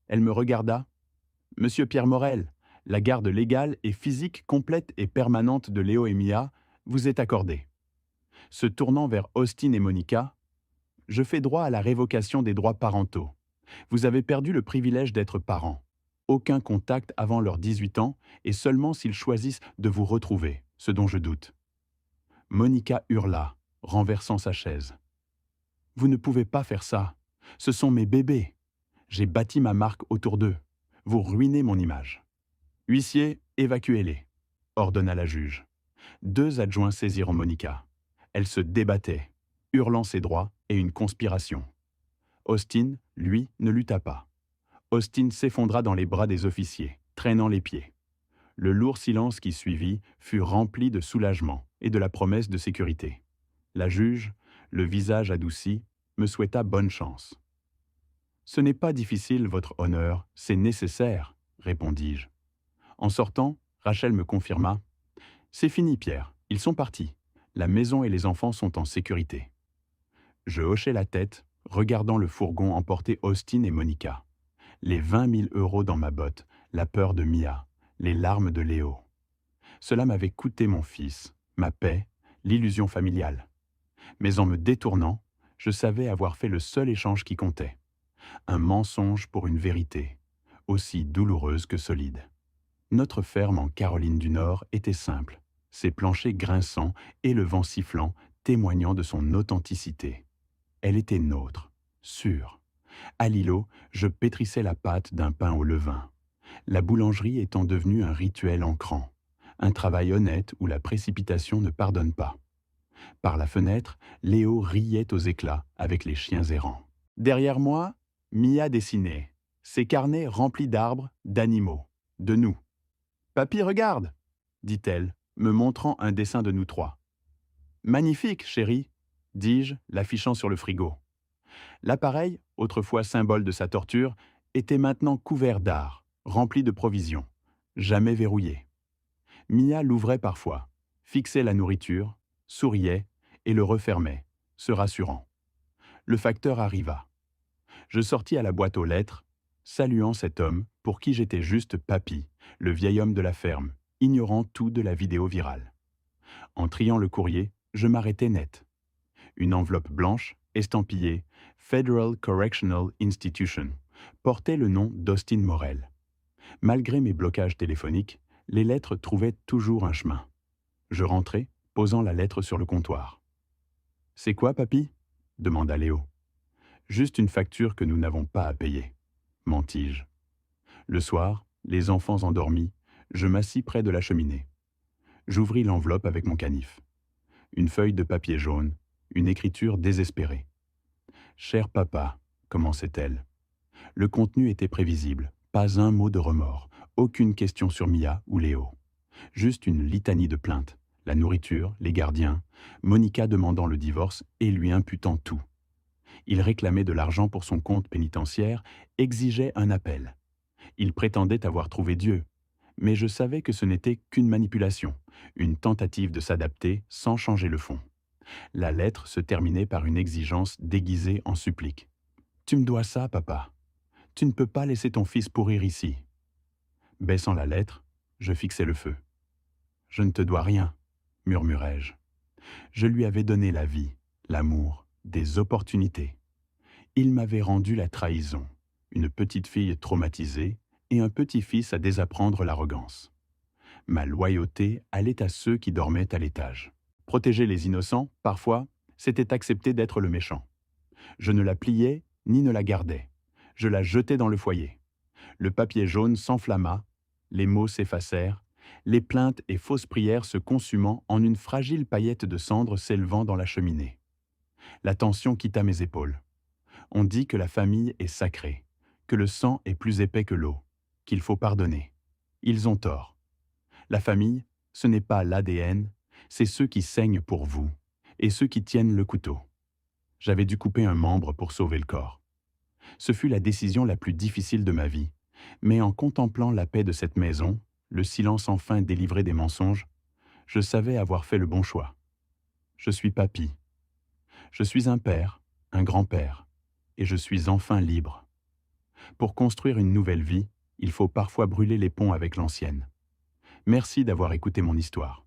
Elle me regarda. Monsieur Pierre Morel, la garde légale et physique complète et permanente de Léo et Mia vous est accordée. Se tournant vers Austin et Monica, je fais droit à la révocation des droits parentaux. Vous avez perdu le privilège d'être parents. Aucun contact avant leurs 18 ans et seulement s'ils choisissent de vous retrouver, ce dont je doute. Monica hurla, renversant sa chaise. Vous ne pouvez pas faire ça. Ce sont mes bébés. J'ai bâti ma marque autour d'eux. Vous ruinez mon image. Huissier, évacuez-les, ordonna la juge. 2 adjoints saisirent Monica. Elle se débattait, hurlant ses droits et une conspiration. Austin, lui, ne lutta pas. Austin s'effondra dans les bras des officiers, traînant les pieds. Le lourd silence qui suivit fut rempli de soulagement et de la promesse de sécurité. La juge, le visage adouci, me souhaita bonne chance. « Ce n'est pas difficile, votre honneur, c'est nécessaire, répondis-je. En sortant, Rachel me confirma. C'est fini, Pierre, ils sont partis. La maison et les enfants sont en sécurité. Je hochai la tête, regardant le fourgon emporter Austin et Monica. Les 20 000 euros dans ma botte, la peur de Mia, les larmes de Léo. Cela m'avait coûté mon fils, ma paix, l'illusion familiale. Mais en me détournant, je savais avoir fait le seul échange qui comptait. Un mensonge pour une vérité, aussi douloureuse que solide. Notre ferme en Caroline du Nord était simple, ses planchers grinçants et le vent sifflant témoignant de son authenticité. Elle était nôtre, sûre. À l'îlot, je pétrissais la pâte d'un pain au levain. La boulangerie étant devenue un rituel ancrant, un travail honnête où la précipitation ne pardonne pas. Par la fenêtre, Léo riait aux éclats avec les chiens errants. Derrière moi, Mia dessinait, ses carnets remplis d'arbres, d'animaux, de nous. « Papy, regarde !» dit-elle, me montrant un dessin de nous 3. « Magnifique, chérie !» dis-je, l'affichant sur le frigo. L'appareil, autrefois symbole de sa torture, était maintenant couvert d'art, rempli de provisions, jamais verrouillé. Mia l'ouvrait parfois, fixait la nourriture, souriait et le refermait, se rassurant. Le facteur arriva. Je sortis à la boîte aux lettres, saluant cet homme pour qui j'étais juste papy, le vieil homme de la ferme, ignorant tout de la vidéo virale. En triant le courrier, je m'arrêtai net. Une enveloppe blanche, estampillée « Federal Correctional Institution », portait le nom d'Austin Morel. Malgré mes blocages téléphoniques, les lettres trouvaient toujours un chemin. Je rentrai, posant la lettre sur le comptoir. « C'est quoi, papy ?» demanda Léo. « Juste une facture que nous n'avons pas à payer, » mentis-je. Le soir, les enfants endormis, je m'assis près de la cheminée. J'ouvris l'enveloppe avec mon canif. Une feuille de papier jaune, une écriture désespérée. « Cher papa », commençait-elle. Le contenu était prévisible, pas un mot de remords, aucune question sur Mia ou Léo. Juste une litanie de plaintes, la nourriture, les gardiens, Monica demandant le divorce et lui imputant tout. Il réclamait de l'argent pour son compte pénitentiaire, exigeait un appel. Il prétendait avoir trouvé Dieu, mais je savais que ce n'était qu'une manipulation, une tentative de s'adapter sans changer le fond. La lettre se terminait par une exigence déguisée en supplique. « Tu me dois ça, papa. Tu ne peux pas laisser ton fils pourrir ici. » Baissant la lettre, je fixai le feu. « Je ne te dois rien, » murmurai-je. Je lui avais donné la vie, l'amour, des opportunités. Il m'avait rendu la trahison, une petite fille traumatisée et un petit-fils à désapprendre l'arrogance. Ma loyauté allait à ceux qui dormaient à l'étage. Protéger les innocents, parfois, c'était accepter d'être le méchant. Je ne la pliais ni ne la gardais. Je la jetais dans le foyer. Le papier jaune s'enflamma, les mots s'effacèrent, les plaintes et fausses prières se consumant en une fragile paillette de cendres s'élevant dans la cheminée. La tension quitta mes épaules. On dit que la famille est sacrée, que le sang est plus épais que l'eau, qu'il faut pardonner. Ils ont tort. La famille, ce n'est pas l'ADN, c'est ceux qui saignent pour vous et ceux qui tiennent le couteau. J'avais dû couper un membre pour sauver le corps. Ce fut la décision la plus difficile de ma vie, mais en contemplant la paix de cette maison, le silence enfin délivré des mensonges, je savais avoir fait le bon choix. Je suis papy. Je suis un père, un grand-père, et je suis enfin libre. Pour construire une nouvelle vie, il faut parfois brûler les ponts avec l'ancienne. Merci d'avoir écouté mon histoire.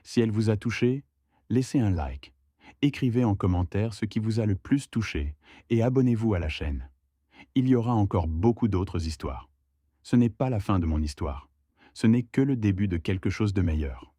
Si elle vous a touché, laissez un like, écrivez en commentaire ce qui vous a le plus touché et abonnez-vous à la chaîne. Il y aura encore beaucoup d'autres histoires. Ce n'est pas la fin de mon histoire. Ce n'est que le début de quelque chose de meilleur.